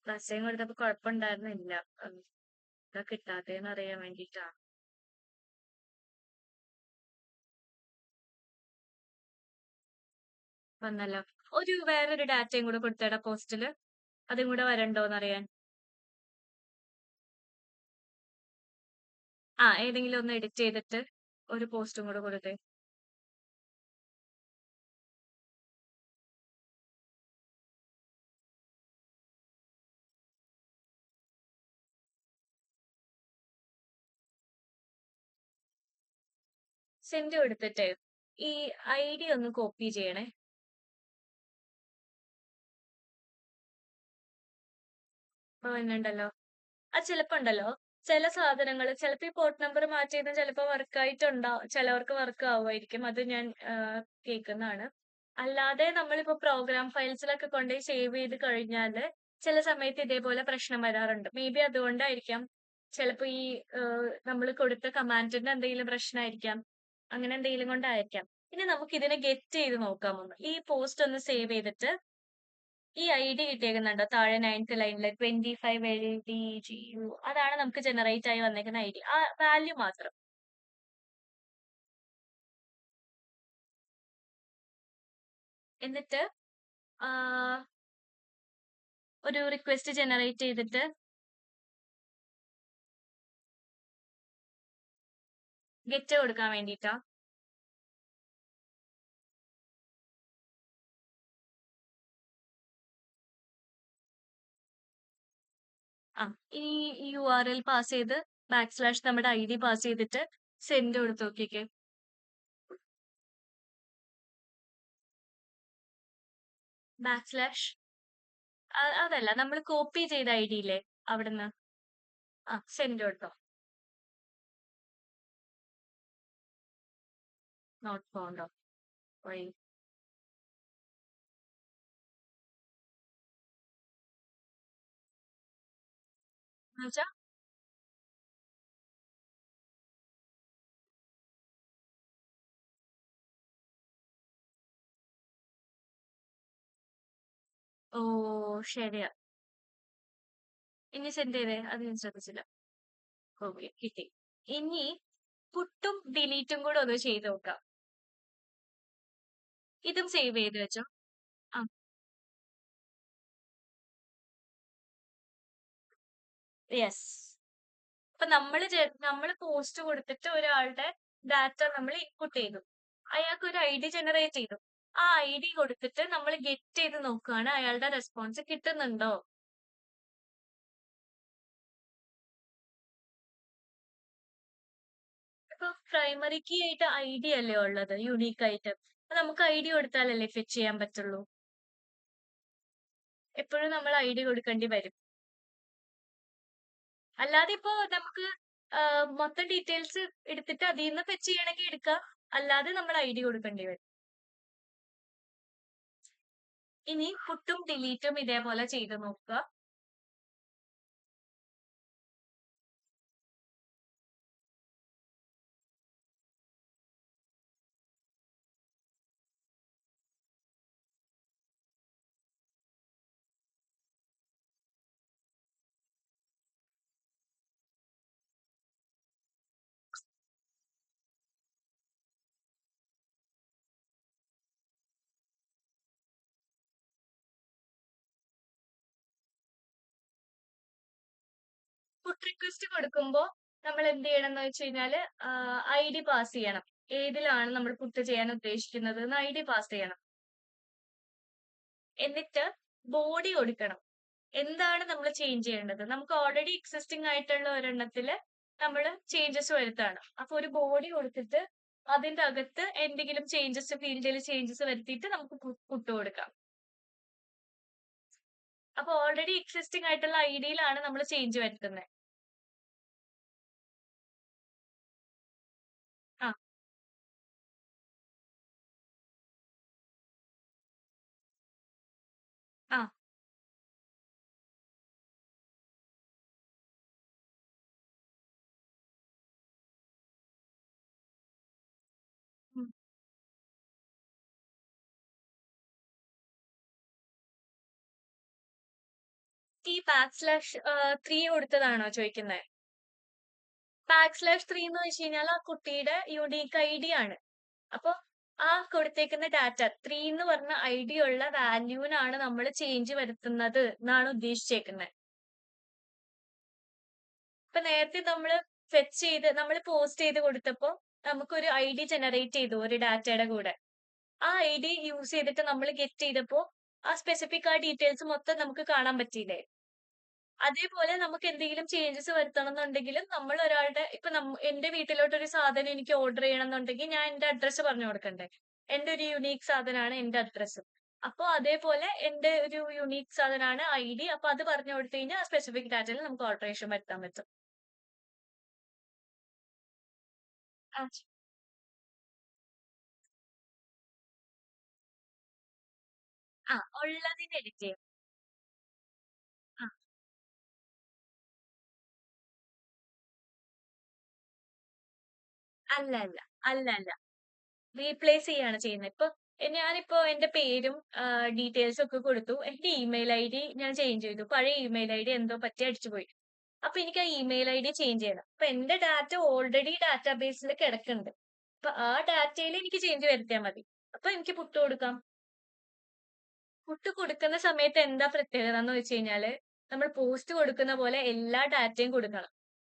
ലാസ്റ്റ് ടൈം കൊടുത്തപ്പോ കുഴപ്പമുണ്ടായിരുന്നില്ല. എന്താ കിട്ടാത്തേന്ന് അറിയാൻ വേണ്ടിട്ടാ. വന്നല്ലോ. വേറൊരു ഡാറ്റയും കൂടെ കൊടുത്തേടാ പോസ്റ്റില്. അതും കൂടെ വരണ്ടോന്ന് അറിയാൻ. ഏതെങ്കിലും ഒന്ന് എഡിറ്റ് ചെയ്തിട്ട് ഒരു പോസ്റ്റും കൂടെ കൊടുത്തേ. സെൻഡ് കൊടുത്തിട്ട് ഈ ID ഒന്ന് കോപ്പി ചെയ്യണേ. വരുന്നുണ്ടല്ലോ. ചിലപ്പോ ഉണ്ടല്ലോ, ചില സാധനങ്ങൾ ചിലപ്പോ ഈ പോർട്ട് നമ്പർ മാറ്റിയത് ചിലപ്പോ വർക്ക് ആയിട്ടുണ്ടാവും, ചിലവർക്ക് വർക്ക് ആവുമായിരിക്കും. അത് ഞാൻ കേൾക്കുന്നതാണ്. അല്ലാതെ നമ്മളിപ്പോ പ്രോഗ്രാം ഫയൽസിലൊക്കെ കൊണ്ടുപോയി സേവ് ചെയ്ത് കഴിഞ്ഞാല് ചില സമയത്ത് ഇതേപോലെ പ്രശ്നം വരാറുണ്ട്. മേ ബി അതുകൊണ്ടായിരിക്കാം. ചിലപ്പോ ഈ നമ്മൾ കൊടുത്ത കമാൻഡിന്റെ എന്തെങ്കിലും പ്രശ്നമായിരിക്കാം. അങ്ങനെ എന്തെങ്കിലും കൊണ്ടായിരിക്കാം. ഇനി നമുക്ക് ഇതിനെ ഗെറ്റ് ചെയ്ത് നോക്കാമോ? ഈ പോസ്റ്റ് ഒന്ന് സേവ് ചെയ്തിട്ട് ഈ ID കിട്ടിയേക്കുന്നുണ്ടോ താഴെ 9th ലൈനില് 25LDGU, അതാണ് നമുക്ക് ജനറേറ്റ് ആയി വന്നേക്കുന്ന ID. ആ വാല്യൂ മാത്രം. എന്നിട്ട് ഒരു റിക്വസ്റ്റ് ജനറേറ്റ് ചെയ്തിട്ട് ഗെറ്റ് കൊടുക്കാൻ വേണ്ടിട്ടാ. ഇനി ഈ URL പാസ് ചെയ്ത് / നമ്മുടെ ID പാസ് ചെയ്തിട്ട് സെൻഡ് കൊടുത്ത് നോക്കിക്കേ. ബാക്ക് സ്ലാഷ് അതല്ല നമ്മൾ കോപ്പി ചെയ്ത ഐഡി ഇല്ലേ അവിടുന്ന്. സെൻഡ് കേട്ടോ. നോട്ട് ഫൗണ്ടോ വഴി. എന്നുവെച്ചാ ഓ ശരിയാ. ഇനി സെൻഡ് ചെയ്തേ, അത് ഞാൻ ശ്രദ്ധിച്ചില്ല. ഓക്കെ, കിട്ടി. ഇനി പുട്ടും ഡിലീറ്റും കൂടെ ഒന്ന് ചെയ്ത് നോക്കാം. ഇതും സേവ് ചെയ്ത് വെച്ചോ. ആ യെസ്. അപ്പൊ നമ്മള് പോസ്റ്റ് കൊടുത്തിട്ട് ഒരാളുടെ ഡാറ്റ നമ്മൾ ഇൻപുട്ട് ചെയ്തു. അയാൾക്ക് ഒരു ഐഡി ജനറേറ്റ് ചെയ്തു. ആ ഐഡി കൊടുത്തിട്ട് നമ്മൾ ഗെറ്റ് ചെയ്ത് നോക്കുകയാണ് അയാളുടെ റെസ്പോൺസ് കിട്ടുന്നുണ്ടോ. ഇപ്പൊ പ്രൈമറി കീ ആയിട്ട് ഐഡി അല്ലേ ഉള്ളത്, യുണീക്ക് ആയിട്ട്. അപ്പൊ നമുക്ക് ഐഡി കൊടുത്താലല്ലേ ഫെച്ച് ചെയ്യാൻ പറ്റുള്ളൂ. എപ്പോഴും നമ്മൾ ഐഡി കൊടുക്കേണ്ടി വരും. അല്ലാതെ ഇപ്പോ നമുക്ക് മൊത്തം ഡീറ്റെയിൽസ് എടുത്തിട്ട് അതിൽ നിന്ന് ഫെച്ച് ചെയ്യണമെങ്കിൽ എടുക്കാം. അല്ലാതെ നമ്മൾ ഐഡി കൊടുക്കേണ്ടി വരും. ഇനി പുട്ടും ഡിലീറ്റും ഇതേപോലെ ചെയ്ത് നോക്കുക. പുട്ട് റിക്വസ്റ്റ് കൊടുക്കുമ്പോൾ നമ്മൾ എന്ത് ചെയ്യണം എന്ന് വെച്ച് കഴിഞ്ഞാല് ഐഡി പാസ് ചെയ്യണം. ഏതിലാണ് നമ്മൾ പുട്ട് ചെയ്യാൻ ഉദ്ദേശിക്കുന്നത് എന്ന് ഐഡി പാസ് ചെയ്യണം. എന്നിട്ട് ബോഡി കൊടുക്കണം. എന്താണ് നമ്മൾ ചേഞ്ച് ചെയ്യേണ്ടത്. നമുക്ക് ഓൾറെഡി എക്സിസ്റ്റിംഗ് ആയിട്ടുള്ള ഒരെണ്ണത്തില് നമ്മൾ ചേഞ്ചസ് വരുത്താണ്. അപ്പൊ ഒരു ബോഡി കൊടുത്തിട്ട് അതിന്റെ അകത്ത് എന്തെങ്കിലും ചേഞ്ചസ്, ഫീൽഡിൽ ചേഞ്ചസ് വരുത്തിയിട്ട് നമുക്ക് പുട്ട് കൊടുക്കാം. അപ്പൊ ഓൾറെഡി എക്സിസ്റ്റിംഗ് ആയിട്ടുള്ള ഐഡിയിലാണ് നമ്മൾ ചേഞ്ച് വരുത്തുന്നത്. ആ ആ ഉം. ഈ ബാക്ക് സ്ലാഷ് 3 കൊടുത്തതാണോ ചോദിക്കുന്നത്? ബാക്ക് സ്ലാഷ് 3 എന്ന് വെച്ച് കഴിഞ്ഞാൽ ആ കുട്ടിയുടെ യുണീക്ക് ഐഡി ആണ്. അപ്പൊ ആ കൊടുത്തേക്കുന്ന ഡാറ്റ 3 എന്ന് പറഞ്ഞ ഐഡി ഉള്ള വാല്യൂവിനാണ് നമ്മൾ ചേഞ്ച് വരുത്തുന്നത് എന്നാണ് ഉദ്ദേശിച്ചേക്കുന്നത്. ഇപ്പൊ നേരത്തെ നമ്മൾ ഫെച്ച് ചെയ്ത് നമ്മൾ പോസ്റ്റ് ചെയ്ത് കൊടുത്തപ്പോ നമുക്കൊരു ഐഡി ജനറേറ്റ് ചെയ്തു ഒരു ഡാറ്റയുടെ കൂടെ. ആ ഐഡി യൂസ് ചെയ്തിട്ട് നമ്മൾ ഗെറ്റ് ചെയ്തപ്പോ ആ സ്പെസിഫിക് ആ ഡീറ്റെയിൽസ് മൊത്തം നമുക്ക് കാണാൻ പറ്റിയില്ലേ. അതേപോലെ നമുക്ക് എന്തെങ്കിലും ചേഞ്ചസ് വരുത്തണം എന്നുണ്ടെങ്കിലും നമ്മൾ ഒരാളുടെ ഇപ്പൊ എന്റെ വീട്ടിലോട്ട് ഒരു സാധനം എനിക്ക് ഓർഡർ ചെയ്യണം എന്നുണ്ടെങ്കിൽ ഞാൻ എന്റെ അഡ്രസ്സ് പറഞ്ഞു കൊടുക്കണ്ടേ. എന്റെ ഒരു യുണീക്ക് സാധനമാണ് എന്റെ അഡ്രസ്സ്. അപ്പൊ അതേപോലെ എന്റെ ഒരു യുണീക്ക് സാധനമാണ് ഐഡി. അപ്പൊ അത് പറഞ്ഞു കൊടുത്തു കഴിഞ്ഞാൽ ആ സ്പെസിഫിക് ഡാറ്റയിൽ നമുക്ക് ഓൾട്ടറേഷൻ വരുത്താൻ പറ്റും. ആ ഉള്ളതിന് എഡിറ്റ് ചെയ്യാം. ആ അല്ല അല്ല അല്ല അല്ല റീപ്ലേസ് ചെയ്യാണ് ചെയ്യുന്നത്. ഇപ്പൊ ഞാനിപ്പോ എന്റെ പേരും ഡീറ്റെയിൽസും ഒക്കെ കൊടുത്തു. എന്റെ ഇമെയിൽ ഐ ഡി ഞാൻ ചേഞ്ച് ചെയ്തു. പഴയ ഇമെയിൽ ഐ ഡി എന്തോ പറ്റി അടിച്ചുപോയി. അപ്പൊ എനിക്ക് ആ ഇമെയിൽ ഐ ഡി ചേഞ്ച് ചെയ്യണം. അപ്പൊ എന്റെ ഡാറ്റ ഓൾറെഡി ഡാറ്റാബേസിൽ കിടക്കുന്നുണ്ട്. അപ്പൊ ആ ഡാറ്റയിൽ എനിക്ക് ചേഞ്ച് വരുത്തിയാൽ മതി. അപ്പൊ എനിക്ക് പുട്ട് കൊടുക്കാം. പുട്ട് കൊടുക്കുന്ന സമയത്ത് എന്താ പ്രത്യേകത എന്ന് വെച്ച് കഴിഞ്ഞാല് നമ്മൾ പോസ്റ്റ് കൊടുക്കുന്ന പോലെ എല്ലാ ഡാറ്റയും കൊടുക്കണം.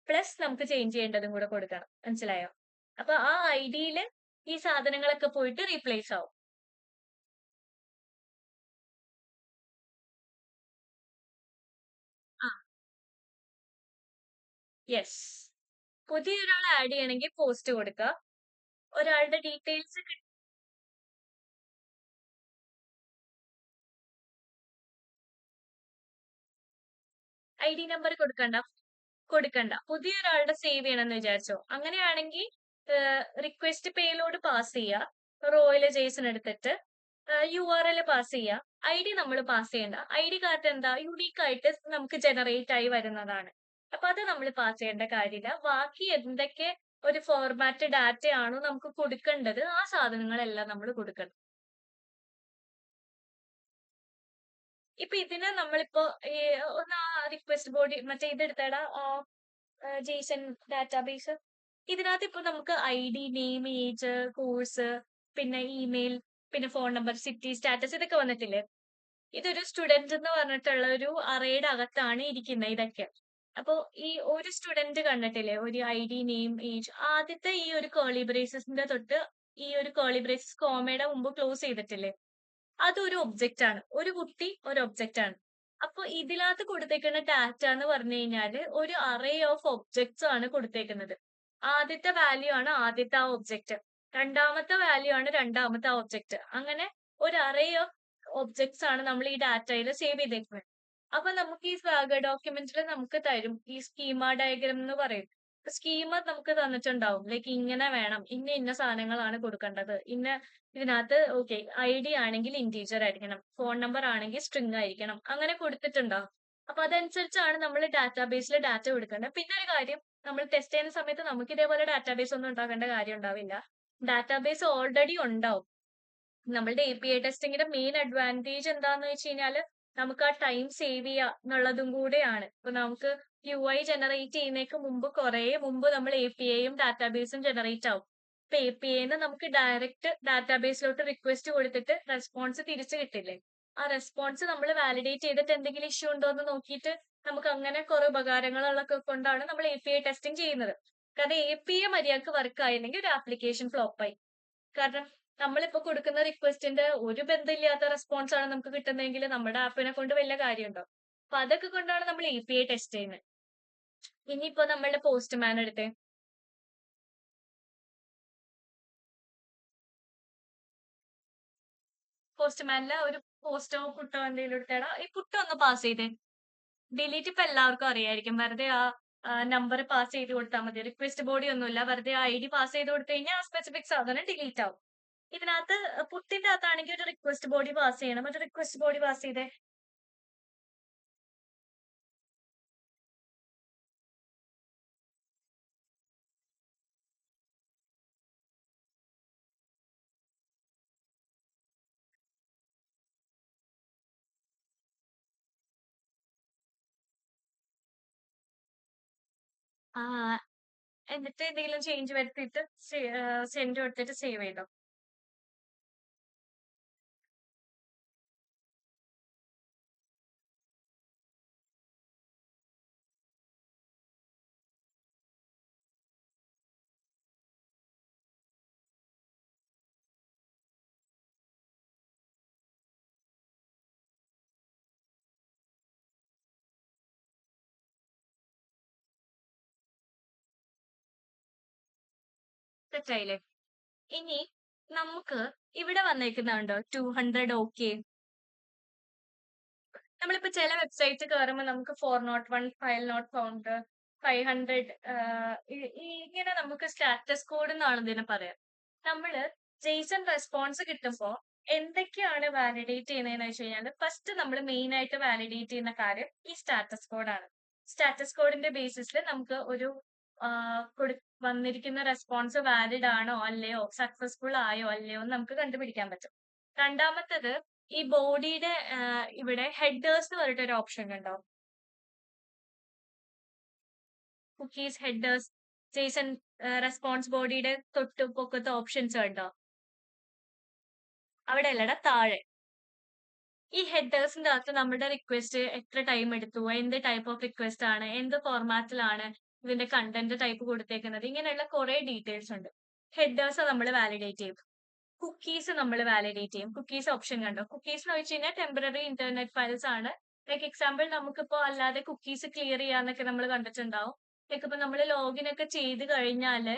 പ്ലസ് നമുക്ക് ചേഞ്ച് ചെയ്യേണ്ടതും കൂടെ കൊടുക്കണം. മനസ്സിലായോ? അപ്പൊ ആ ഐഡിയില് ഈ സാധനങ്ങളൊക്കെ പോയിട്ട് റീപ്ലേസ് ആവും. ആ യെസ്. പുതിയൊരാളെ ആഡ് ചെയ്യണമെങ്കിൽ പോസ്റ്റ് കൊടുക്കുക. ഒരാളുടെ ഡീറ്റെയിൽസ് ID നമ്പർ കൊടുക്കണ്ട. പുതിയൊരാളുടെ സേവ് ചെയ്യണമെന്ന് വിചാരിച്ചോ. അങ്ങനെയാണെങ്കിൽ റിക്വസ്റ്റ് പേലോഡ് പാസ് ചെയ്യുക. റോയില് ജേസൺ എടുത്തിട്ട് URL പാസ് ചെയ്യുക. ID നമ്മൾ പാസ് ചെയ്യണ്ട. ID കാർഡ് എന്താ യുണീക്ക് ആയിട്ട് നമുക്ക് ജനറേറ്റ് ആയി വരുന്നതാണ്. അപ്പൊ അത് നമ്മൾ പാസ് ചെയ്യേണ്ട കാര്യമില്ല. ബാക്കി എന്തൊക്കെ ഒരു ഫോർമാറ്റ് ഡാറ്റയാണോ നമുക്ക് കൊടുക്കേണ്ടത് ആ സാധനങ്ങളെല്ലാം നമ്മൾ കൊടുക്കണം. ഇപ്പൊ ഇതിന് നമ്മളിപ്പോ ഈ ഒന്ന് റിക്വസ്റ്റ് ബോഡി മറ്റേ ഇതെടുത്തേടാ ജെയ്സൺ ഡാറ്റാബേസ്. ഇതിനകത്ത് ഇപ്പൊ നമുക്ക് ID, നെയിം, ഏജ്, കോഴ്സ്, പിന്നെ ഇമെയിൽ, പിന്നെ ഫോൺ നമ്പർ, സിറ്റി, സ്റ്റാറ്റസ് ഇതൊക്കെ വന്നിട്ടില്ലേ? ഇതൊരു സ്റ്റുഡന്റ് എന്ന് പറഞ്ഞിട്ടുള്ള ഒരു അറേയുടെ അകത്താണ് ഇരിക്കുന്നത് ഇതൊക്കെ. അപ്പൊ ഈ ഒരു സ്റ്റുഡന്റ് കണ്ടിട്ടില്ലേ? ഒരു ID, നെയിം, ഏജ്, ആദ്യത്തെ ഈ ഒരു കേളി ബ്രേസസിന്റെ തൊട്ട് ഈ ഒരു കേളി ബ്രേസസ് കോമയുടെ മുമ്പ് ക്ലോസ് ചെയ്തിട്ടില്ലേ? അതൊരു ഒബ്ജക്റ്റ് ആണ്. ഒരു കുട്ടി ഒരു ഒബ്ജക്റ്റ് ആണ്. അപ്പൊ ഇതിനകത്ത് കൊടുത്തേക്കുന്ന ഡാറ്റ എന്ന് പറഞ്ഞു കഴിഞ്ഞാല് ഒരു അറേ ഓഫ് ഒബ്ജക്ട്സ് ആണ് കൊടുത്തേക്കുന്നത്. ആദ്യത്തെ വാല്യൂ ആണ് ആദ്യത്തെ ആ ഒബ്ജക്റ്റ്. രണ്ടാമത്തെ വാല്യൂ ആണ് രണ്ടാമത്തെ ആ ഒബ്ജക്റ്റ്. അങ്ങനെ ഒരു അറേ ഓഫ് ഒബ്ജക്ട്സ് ആണ് നമ്മൾ ഈ ഡാറ്റയിൽ സേവ് ചെയ്തേക്കുന്നത്. അപ്പൊ നമുക്ക് ഈ സ്വാഗ ഡോക്യുമെന്റിൽ നമുക്ക് തരും ഈ സ്കീമ ഡയഗ്രം എന്ന് പറയും. സ്കീമ നമുക്ക് തന്നിട്ടുണ്ടാവും. ലൈക്ക് ഇങ്ങനെ വേണം, ഇന്ന സാധനങ്ങളാണ് കൊടുക്കേണ്ടത്. ഇതിനകത്ത് ഓക്കെ ID ആണെങ്കിൽ ഇന്റീജർ ആയിരിക്കണം, ഫോൺ നമ്പർ ആണെങ്കിൽ സ്ട്രിംഗ് ആയിരിക്കണം, അങ്ങനെ കൊടുത്തിട്ടുണ്ടാവും. അപ്പൊ അതനുസരിച്ചാണ് നമ്മൾ ഡാറ്റാബേസിൽ ഡാറ്റ കൊടുക്കേണ്ടത്. പിന്നെ ഒരു കാര്യം, നമ്മൾ ടെസ്റ്റ് ചെയ്യുന്ന സമയത്ത് നമുക്ക് ഇതേപോലെ ഡാറ്റാബേസ് ഒന്നും ഉണ്ടാക്കേണ്ട കാര്യം ഉണ്ടാവില്ല. ഡാറ്റാബേസ് ഓൾറെഡി ഉണ്ടാവും. നമ്മളുടെ API ടെസ്റ്റിംഗിന്റെ മെയിൻ അഡ്വാൻറ്റേജ് എന്താന്ന് വെച്ച് കഴിഞ്ഞാല് നമുക്ക് ആ ടൈം സേവ് ചെയ്യുക എന്നുള്ളതും കൂടെയാണ്. ഇപ്പൊ നമുക്ക് UI ജനറേറ്റ് ചെയ്യുന്നതിന് മുമ്പ് കുറെ മുമ്പ് നമ്മൾ APIയും ഡാറ്റാബേസും ജനറേറ്റ് ആവും. ഇപ്പൊ APIന്ന് നമുക്ക് ഡയറക്റ്റ് ഡാറ്റാബേസിലോട്ട് റിക്വസ്റ്റ് കൊടുത്തിട്ട് റെസ്പോൺസ് തിരിച്ചു കിട്ടില്ലേ? ആ റെസ്പോൺസ് നമ്മൾ വാലിഡേറ്റ് ചെയ്തിട്ട് എന്തെങ്കിലും ഇഷ്യൂ ഉണ്ടോ എന്ന് നോക്കിയിട്ട് നമുക്ക് അങ്ങനെ കുറെ ഉപകാരങ്ങളൊക്കെ കൊണ്ടാണ് നമ്മൾ API ടെസ്റ്റിംഗ് ചെയ്യുന്നത്. കാരണം API മര്യാദക്ക് വർക്ക് ആയില്ലെങ്കിൽ ഒരു ആപ്ലിക്കേഷൻ ഫ്ലോപ്പ് ആയി. കാരണം നമ്മളിപ്പോ കൊടുക്കുന്ന റിക്വസ്റ്റിന്റെ ഒരു ബന്ധമില്ലാത്ത റെസ്പോൺസ് ആണ് നമുക്ക് കിട്ടുന്നതെങ്കിൽ നമ്മുടെ ആപ്പിനെ കൊണ്ട് വലിയ കാര്യമുണ്ടോ? അപ്പൊ അതൊക്കെ കൊണ്ടാണ് നമ്മൾ API ടെസ്റ്റ് ചെയ്യുന്നത്. ഇനിയിപ്പോ നമ്മളുടെ പോസ്റ്റ്മാൻ എടുത്തേ. പോസ്റ്റ്മാനില് ഒരു പോസ്റ്റോ പുട്ടോ എന്തെങ്കിലും എടുത്തേടാ. ഈ പുട്ടോ ഒന്ന് പാസ് ചെയ്തേ. ഡിലീറ്റ് ഇപ്പൊ എല്ലാവർക്കും അറിയായിരിക്കും. വെറുതെ ആ നമ്പർ പാസ് ചെയ്ത് കൊടുത്താൽ മതി. റിക്വസ്റ്റ് ബോഡി ഒന്നുമില്ല. വെറുതെ ആ ID പാസ് ചെയ്ത് കൊടുത്തു കഴിഞ്ഞാൽ ആ സ്പെസിഫിക് സാധനം ഡിലീറ്റ് ആവും. ഇതിനകത്ത് പുട്ടിന്റെ അകത്താണെങ്കിൽ ഒരു റിക്വസ്റ്റ് ബോഡി പാസ് ചെയ്യണം. ഒരു റിക്വസ്റ്റ് ബോഡി പാസ് ചെയ്തേ. ആ എന്നിട്ട് എന്തെങ്കിലും ചേഞ്ച് വരുത്തിയിട്ട് സെൻഡ് കൊടുത്തിട്ട് സേവ് ചെയ്തോ. തെറ്റായില്ലേ? ഇനി നമുക്ക് ഇവിടെ വന്നേക്കുന്നുണ്ടോ 200 ഓക്കെ. നമ്മളിപ്പോ ചില വെബ്സൈറ്റ് കയറുമ്പോൾ നമുക്ക് 401 ഫയൽ നോട്ട് ഫൗണ്ട്, 500 ഇങ്ങനെ നമുക്ക് സ്റ്റാറ്റസ് കോഡ് എന്നാണ് ഇതിനെ പറയാം. നമ്മള് ജെയ്സൺ റെസ്പോൺസ് കിട്ടുമ്പോ എന്തൊക്കെയാണ് വാലിഡേറ്റ് ചെയ്യുന്നതെന്ന് വെച്ച് കഴിഞ്ഞാൽ ഫസ്റ്റ് നമ്മൾ മെയിൻ ആയിട്ട് വാലിഡേറ്റ് ചെയ്യുന്ന കാര്യം ഈ സ്റ്റാറ്റസ് കോഡാണ്. സ്റ്റാറ്റസ് കോഡിന്റെ ബേസിസിൽ നമുക്ക് ഒരു വന്നിരിക്കുന്ന റെസ്പോൺസ് വാലിഡ് ആണോ അല്ലയോ, സക്സസ്ഫുൾ ആയോ അല്ലയോ എന്ന് നമുക്ക് കണ്ടുപിടിക്കാൻ പറ്റും. രണ്ടാമത്തത് ഈ ബോഡിയുടെ ഇവിടെ ഹെഡേഴ്സ് എന്ന് പറഞ്ഞിട്ട് ഒരു ഓപ്ഷൻ കണ്ടോ? കുക്കീസ് ഹെഡേഴ്സ് ജേസൺ റെസ്പോൺസ് ബോഡിയുടെ തൊട്ട് പൊക്കത്തെ ഓപ്ഷൻസ് കണ്ടോ? അവിടെ അല്ലടാ, താഴെ. ഈ ഹെഡേഴ്സിന്റെ അകത്ത് നമ്മുടെ റിക്വസ്റ്റ് എത്ര ടൈം എടുത്തു, എന്ത് ടൈപ്പ് ഓഫ് റിക്വസ്റ്റ് ആണ്, എന്ത് ഫോർമാറ്റിലാണ് ഇതിന്റെ കണ്ടന്റ് ടൈപ്പ് കൊടുത്തേക്കുന്നത്, ഇങ്ങനെയുള്ള കുറെ ഡീറ്റെയിൽസ് ഉണ്ട്. ഹെഡേഴ്സ് നമ്മൾ വാലിഡേറ്റ് ചെയ്യും. കുക്കീസ് നമ്മൾ വാലിഡേറ്റ് ചെയ്യും. കുക്കീസ് ഓപ്ഷൻ കണ്ടോ? കുക്കീസ് എന്ന് വെച്ച് കഴിഞ്ഞാൽ ടെമ്പററി ഇന്റർനെറ്റ് ഫയൽസ് ആണ്. ലൈക്ക് എക്സാമ്പിൾ നമുക്കിപ്പോ അല്ലാതെ കുക്കീസ് ക്ലിയർ ചെയ്യാന്നൊക്കെ നമ്മൾ കണ്ടിട്ടുണ്ടാവും. ലൈക്ക് ഇപ്പൊ നമ്മൾ ലോഗിൻ ഒക്കെ ചെയ്ത് കഴിഞ്ഞാല്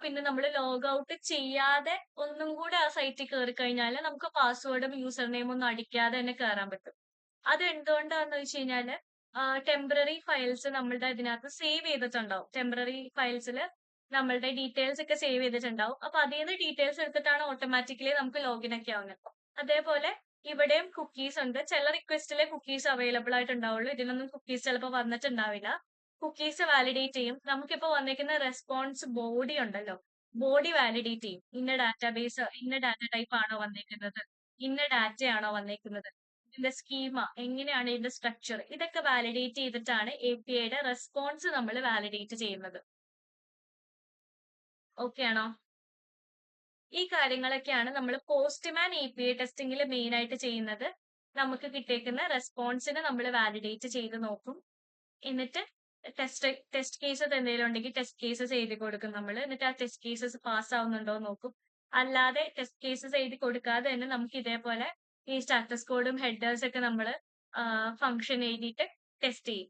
പിന്നെ നമ്മൾ ലോഗ് ഔട്ട് ചെയ്യാതെ ഒന്നും കൂടെ ആ സൈറ്റിൽ കയറി കഴിഞ്ഞാൽ നമുക്ക് പാസ്വേഡും യൂസർ നെയിമും ഒന്നും അടിക്കാതെ തന്നെ കയറാൻ പറ്റും. അത് എന്തുകൊണ്ടാന്ന് വെച്ച് കഴിഞ്ഞാല് ടെമ്പററി ഫയൽസ് നമ്മളുടെ ഇതിനകത്ത് സേവ് ചെയ്തിട്ടുണ്ടാവും. ടെമ്പററി ഫയൽസിൽ നമ്മളുടെ ഡീറ്റെയിൽസ് ഒക്കെ സേവ് ചെയ്തിട്ടുണ്ടാവും. അപ്പൊ അതിൽ നിന്ന് ഡീറ്റെയിൽസ് എടുത്തിട്ടാണ് ഓട്ടോമാറ്റിക്കലി നമുക്ക് ലോഗിൻ ഒക്കെ ആവുന്നത്. അതേപോലെ ഇവിടെയും കുക്കീസ് ഉണ്ട്. ചില റിക്വസ്റ്റിലെ കുക്കീസ് അവൈലബിൾ ആയിട്ടുണ്ടാവുള്ളൂ. ഇതിനൊന്നും കുക്കീസ് ചിലപ്പോൾ വന്നിട്ടുണ്ടാവില്ല. കുക്കീസ് വാലിഡേറ്റ് ചെയ്യും. നമുക്കിപ്പോ വന്നിരിക്കുന്ന റെസ്പോൺസ് ബോഡി ഉണ്ടല്ലോ, ബോഡി വാലിഡേറ്റ് ചെയ്യും. ഇന്ന ഡാറ്റാബേസ്, ഇന്ന ഡാറ്റ ടൈപ്പ് ആണോ വന്നേക്കുന്നത്, ഇന്ന ഡാറ്റയാണോ വന്നേക്കുന്നത്, ഇതിന്റെ സ്കീമ എങ്ങനെയാണ്, ഇതിന്റെ സ്ട്രക്ചർ, ഇതൊക്കെ വാലിഡേറ്റ് ചെയ്തിട്ടാണ് APIയുടെ റെസ്പോൺസ് നമ്മൾ വാലിഡേറ്റ് ചെയ്യുന്നത്. ഓക്കെ ആണോ? ഈ കാര്യങ്ങളൊക്കെയാണ് നമ്മൾ പോസ്റ്റ്മാൻ API ടെസ്റ്റിംഗിൽ മെയിൻ ആയിട്ട് ചെയ്യുന്നത്. നമുക്ക് കിട്ടിയേക്കുന്ന റെസ്പോൺസിനെ നമ്മൾ വാലിഡേറ്റ് ചെയ്ത് നോക്കും. എന്നിട്ട് ടെസ്റ്റ് കേസസ് എന്തെങ്കിലും ഉണ്ടെങ്കിൽ ടെസ്റ്റ് കേസസ് എഴുതി കൊടുക്കും നമ്മൾ. എന്നിട്ട് ആ ടെസ്റ്റ് കേസസ് പാസ് ആവുന്നുണ്ടോ എന്ന് നോക്കും. അല്ലാതെ ടെസ്റ്റ് കേസസ് എഴുതി കൊടുക്കാതെ തന്നെ നമുക്ക് ഇതേപോലെ ഈ സ്റ്റാറ്റസ് കോഡും ഹെഡേഴ്സ് ഒക്കെ നമ്മൾ ഫംഗ്ഷൻ എഴുതിയിട്ട് ടെസ്റ്റ് ചെയ്യും.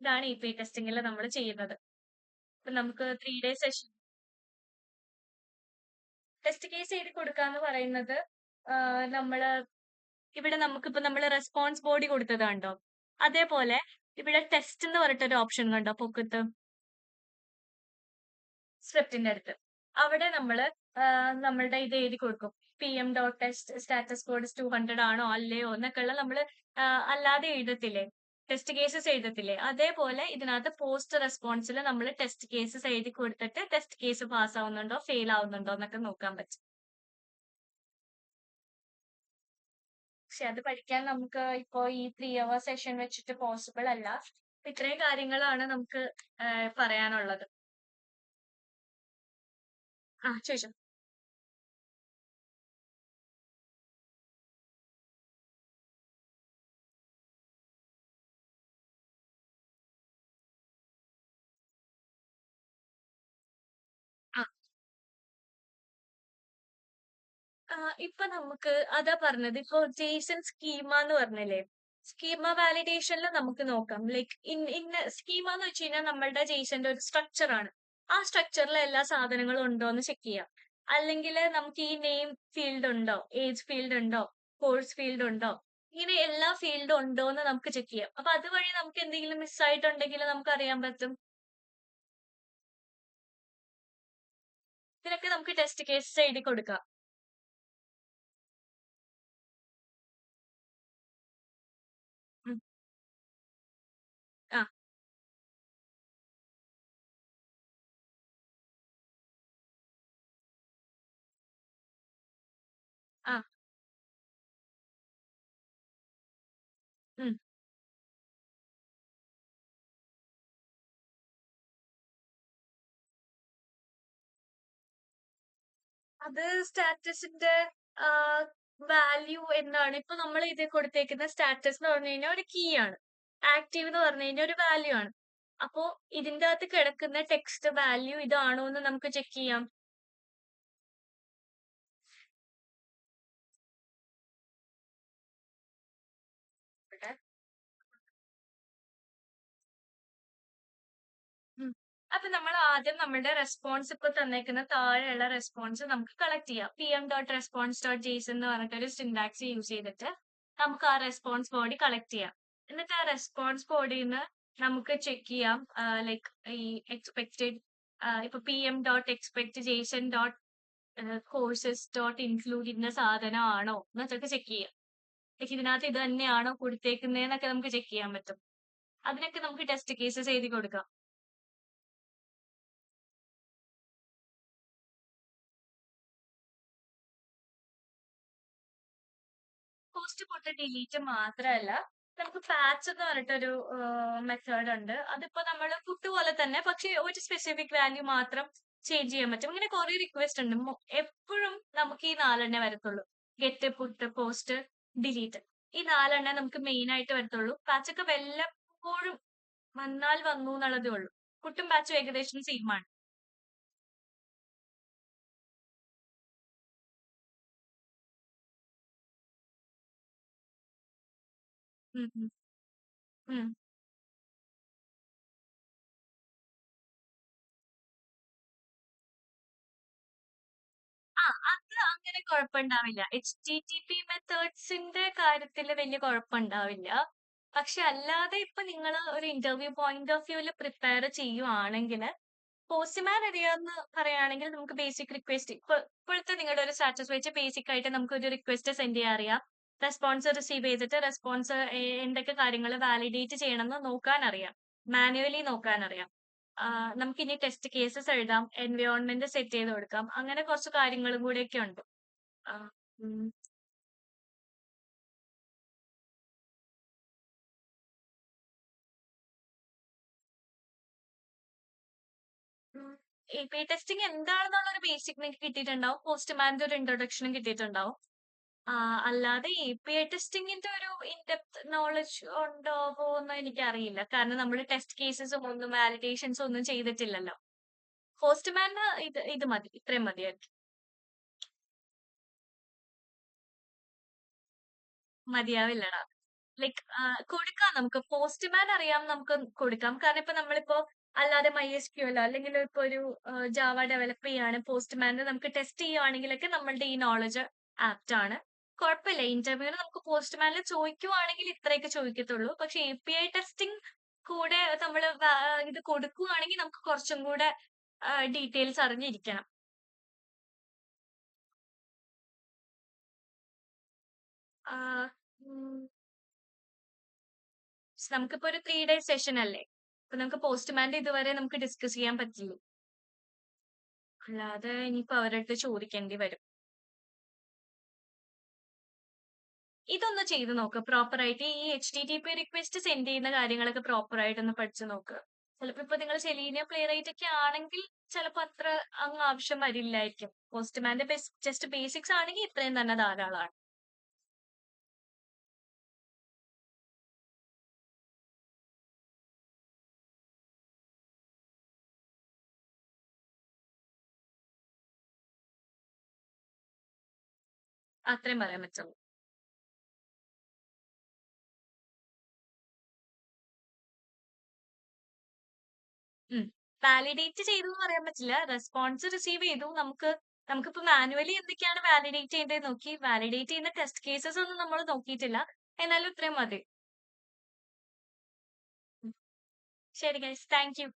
ഇതാണ് API ടെസ്റ്റിംഗിൽ നമ്മൾ ചെയ്യുന്നത്. ഇപ്പൊ നമുക്ക് 3 ഡേ സെഷൻ ടെസ്റ്റ് കേസ് എഴുതി കൊടുക്കാന്ന് പറയുന്നത് നമ്മള് ഇവിടെ നമുക്കിപ്പോ നമ്മൾ റെസ്പോൺസ് ബോഡി കൊടുത്തത് കണ്ടോ, അതേപോലെ ഇവിടെ ടെസ്റ്റ് എന്ന് പറഞ്ഞിട്ടൊരു ഓപ്ഷൻ കണ്ടോ പൊക്കത്ത് സ്ക്രിപ്റ്റിന്റെ അടുത്ത്. അവിടെ നമ്മള് നമ്മളുടെ ഇത് എഴുതി കൊടുക്കും. PM.test സ്റ്റാറ്റസ് കോഡ് 200 ആണോ അല്ലയോ എന്നൊക്കെയുള്ള നമ്മള് അല്ലാതെ എഴുതത്തില്ലേ, ടെസ്റ്റ് കേസസ് എഴുതത്തില്ലേ, അതേപോലെ ഇതിനകത്ത് പോസ്റ്റ് റെസ്പോൺസിൽ നമ്മൾ ടെസ്റ്റ് കേസസ് എഴുതി കൊടുത്തിട്ട് ടെസ്റ്റ് കേസ് പാസ് ആവുന്നുണ്ടോ ഫെയിൽ ആവുന്നുണ്ടോ എന്നൊക്കെ നോക്കാൻ പറ്റും. പക്ഷെ അത് പഠിക്കാൻ നമുക്ക് ഇപ്പോ ഈ 3 അവർ സെഷൻ വെച്ചിട്ട് പോസിബിൾ അല്ല. ഇത്രയും കാര്യങ്ങളാണ് നമുക്ക് പറയാനുള്ളത്. ചോദിച്ചോ. ആ ഇപ്പൊ നമുക്ക് അതാ പറഞ്ഞത്, ഇപ്പൊ ജേസൺ സ്കീമ എന്ന് പറഞ്ഞില്ലേ, സ്കീമ വാലിഡേഷനിൽ നമുക്ക് നോക്കാം. ലൈക്ക് ഇന്ന സ്കീമ എന്ന് വെച്ച് കഴിഞ്ഞാൽ നമ്മളുടെ ജേസന്റെ ഒരു സ്ട്രക്ചർ ആണ്. ആ സ്ട്രക്ചറിൽ എല്ലാ സാധനങ്ങളും ഉണ്ടോ എന്ന് ചെക്ക് ചെയ്യാം. അല്ലെങ്കിൽ നമുക്ക് ഈ നെയിം ഫീൽഡ് ഉണ്ടോ, ഏജ് ഫീൽഡ് ഉണ്ടോ, കോഴ്സ് ഫീൽഡ് ഉണ്ടോ, ഇങ്ങനെ എല്ലാ ഫീൽഡും ഉണ്ടോ എന്ന് നമുക്ക് ചെക്ക് ചെയ്യാം. അപ്പൊ അതുവഴി നമുക്ക് എന്തെങ്കിലും മിസ് ആയിട്ടുണ്ടെങ്കിൽ നമുക്ക് അറിയാൻ പറ്റും. ഇതിനൊക്കെ നമുക്ക് ടെസ്റ്റ് കേസ് എഴുതി കൊടുക്കാം. ഉം. ആ ആ ഉം. അത് സ്റ്റാറ്റസിന്റെ വാല്യൂ എന്താണ്, ഇപ്പൊ നമ്മൾ ഇത് കൊടുത്തേക്കുന്ന സ്റ്റാറ്റസ് എന്ന് പറഞ്ഞു കഴിഞ്ഞാൽ ഒരു കീ ആണ്. ആക്റ്റീവ് എന്ന് പറഞ്ഞു കഴിഞ്ഞാൽ ഒരു വാല്യൂ ആണ്. അപ്പോ ഇതിന്റെ അകത്ത് കിടക്കുന്ന ടെക്സ്റ്റ് വാല്യൂ ഇതാണോ എന്ന് നമുക്ക് ചെക്ക് ചെയ്യാം. ഇവിടെ. ഉം. അപ്പൊ നമ്മൾ ആദ്യം നമ്മുടെ റെസ്പോൺസ് ഇപ്പൊ തന്നേക്കുന്ന താഴെയുള്ള റെസ്പോൺസ് നമുക്ക് കളക്ട് ചെയ്യാം. pm.response.json എന്ന് പറഞ്ഞിട്ടൊരു സിന്റാക്സ് യൂസ് ചെയ്തിട്ട് നമുക്ക് ആ റെസ്പോൺസ് ബോഡി കളക്ട് ചെയ്യാം. എന്നിട്ട് ആ റെസ്പോൺസ് ബോഡിയിൽ നിന്ന് നമുക്ക് ചെക്ക് ചെയ്യാം, ലൈക്ക് ഈ എക്സ്പെക്റ്റഡ് ഇപ്പൊ pm.expect json.courses.include ഇന്ന സാധനം ആണോ എന്നൊക്കെ ചെക്ക് ചെയ്യാം. ഇതിനകത്ത് ഇത് തന്നെയാണോ കൊടുത്തേക്കുന്നതെന്നൊക്കെ നമുക്ക് ചെക്ക് ചെയ്യാൻ പറ്റും. അതിനൊക്കെ നമുക്ക് ടെസ്റ്റ് കേസസ് എഴുതി കൊടുക്കാം. പോസ്റ്റ് പോട്ട് ഡിലീറ്റ് മാത്രമല്ല, നമുക്ക് പാച്ച് എന്ന് പറഞ്ഞിട്ടൊരു മെത്തേഡ് ഉണ്ട്. അതിപ്പോ നമ്മൾ പുട്ട് പോലെ തന്നെ, പക്ഷെ ഒരു സ്പെസിഫിക് വാല്യൂ മാത്രം ചേഞ്ച് ചെയ്യാൻ പറ്റും. ഇങ്ങനെ കുറെ റിക്വസ്റ്റ് ഉണ്ട്. എപ്പോഴും നമുക്ക് ഈ 4 വരത്തുള്ളൂ: ഗെറ്റ്, പുട്ട്, പോസ്റ്റ്, ഡിലീറ്റ്. ഈ 4 നമുക്ക് മെയിൻ ആയിട്ട് വരത്തുള്ളൂ. പാച്ച് ഒക്കെ വല്ലപ്പോഴും വന്നാൽ വന്നു എന്നുള്ളതേ ഉള്ളൂ. പുട്ടും പാച്ചും ഏകദേശം സെയിം ആണ്. ഉം ഉം ഉം. അത് അങ്ങനെ കുഴപ്പമുണ്ടാവില്ല. HTTP മെത്തേഡ്സിന്റെ കാര്യത്തിൽ വലിയ കുഴപ്പമുണ്ടാവില്ല. പക്ഷെ അല്ലാതെ ഇപ്പൊ നിങ്ങൾ ഒരു ഇന്റർവ്യൂ പോയിന്റ് ഓഫ് വ്യൂവിൽ പ്രിപ്പയർ ചെയ്യുവാണെങ്കിൽ പോസ്റ്റ്മാൻ അറിയാമെന്ന് പറയുകയാണെങ്കിൽ നമുക്ക് ബേസിക് റിക്വസ്റ്റ് ഇപ്പോഴത്തെ നിങ്ങളുടെ ഒരു സ്റ്റാറ്റസ് വെച്ച് ബേസിക് ആയിട്ട് നമുക്ക് ഒരു റിക്വസ്റ്റ് സെൻഡ് ചെയ്യാൻ അറിയാം. റെസ്പോൺസ് റിസീവ് ചെയ്തിട്ട് റെസ്പോൺസ് എന്തൊക്കെ കാര്യങ്ങൾ വാലിഡേറ്റ് ചെയ്യണമെന്ന് നോക്കാൻ അറിയാം. മാനുവലി നോക്കാൻ അറിയാം. നമുക്കിനി ടെസ്റ്റ് കേസസ് എഴുതാം, എൻവയോൺമെന്റ് സെറ്റ് ചെയ്ത് കൊടുക്കാം. അങ്ങനെ കുറച്ച് കാര്യങ്ങളും കൂടെയൊക്കെ ഉണ്ട്. ആ, ഉം. എ ടെസ്റ്റിംഗ് എന്താണെന്നുള്ള ഒരു ബേസിക് നിങ്ങൾക്ക് കിട്ടിയിട്ടുണ്ടാവും. പോസ്റ്റ്മാന്റെ ഒരു ഇൻട്രൊഡക്ഷനും കിട്ടിയിട്ടുണ്ടാവും. അല്ലാതെ എ ടെസ്റ്റിംഗിന്റെ ഒരു ഇൻഡെപ്ത് നോളജ് ഉണ്ടാവോ എന്ന് എനിക്കറിയില്ല. കാരണം നമ്മൾ ടെസ്റ്റ് കേസസും ഒന്നും വാലിഡേഷൻസും ഒന്നും ചെയ്തിട്ടില്ലല്ലോ. പോസ്റ്റ്മാന് ഇത് മതി. ഇത്രയും മതിയായിരിക്കും. മതിയാവില്ലടാ. ലൈക്ക് കൊടുക്കാം നമുക്ക്. പോസ്റ്റ്മാൻ അറിയാം നമുക്ക് കൊടുക്കാം. കാരണം ഇപ്പൊ നമ്മളിപ്പോ അല്ലാതെ MySQL അല്ലെങ്കിൽ ഇപ്പൊ ഒരു ജാവ ഡെവലപ്പ് ചെയ്യാണ് പോസ്റ്റ്മാനിൽ നമുക്ക് ടെസ്റ്റ് ചെയ്യുവാണെങ്കിലൊക്കെ നമ്മളുടെ ഈ നോളജ് ആപ്റ്റ് ആണ്. കുഴപ്പമില്ല. ഇന്റർവ്യൂവിന് നമുക്ക് പോസ്റ്റ്മാനിൽ ചോദിക്കുവാണെങ്കിൽ ഇത്രയൊക്കെ ചോദിക്കത്തുള്ളൂ. പക്ഷെ API ടെസ്റ്റിംഗ് കൂടെ നമ്മൾ ഇത് കൊടുക്കുവാണെങ്കിൽ നമുക്ക് കുറച്ചും കൂടെ ഡീറ്റെയിൽസ് അറിഞ്ഞിരിക്കണം. ആഹ് ഉം നമുക്കിപ്പോ ഒരു 3 ഡേയ്സ് സെഷൻ അല്ലേ? അപ്പൊ നമുക്ക് പോസ്റ്റ്മാന്റെ ഇതുവരെ നമുക്ക് ഡിസ്കസ് ചെയ്യാൻ പറ്റില്ല. അല്ലാതെ ഇനിയിപ്പോ അവരുടെ അടുത്ത് ചോദിക്കേണ്ടി വരും. ഇതൊന്ന് ചെയ്ത് നോക്ക് പ്രോപ്പർ ആയിട്ട്. ഈ HTTP റിക്വസ്റ്റ് സെൻഡ് ചെയ്യുന്ന കാര്യങ്ങളൊക്കെ പ്രോപ്പർ ആയിട്ടൊന്ന് പഠിച്ചു നോക്ക്. ചിലപ്പോ ഇപ്പൊ നിങ്ങൾ സെലീനിയം പ്ലേറൈറ്റ് ഒക്കെ ആണെങ്കിൽ ചിലപ്പോ അത്ര അങ്ങ് ആവശ്യം വരില്ലായിരിക്കും. പോസ്റ്റ്മാന്റെ ജസ്റ്റ് ബേസിക്സ് ആണെങ്കിൽ ഇത്രയും തന്നെ ധാരാളമാണ്. അത്രയും പറയാൻ പറ്റുള്ളൂ. വാലിഡേറ്റ് ചെയ്തു എന്ന് പറയാൻ പറ്റില്ല. റെസ്പോൺസ് റിസീവ് ചെയ്തു. നമുക്കിപ്പോ മാനുവലി എന്തൊക്കെയാണ് വാലിഡേറ്റ് ചെയ്യേണ്ടത് നോക്കി. വാലിഡേറ്റ് ചെയ്യുന്ന ടെസ്റ്റ് കേസസ് ഒന്നും നമ്മൾ നോക്കിയിട്ടില്ല. എന്നാലും ഇത്രയും മതി. ഉം. ശരി ഗൈസ്. Thank you.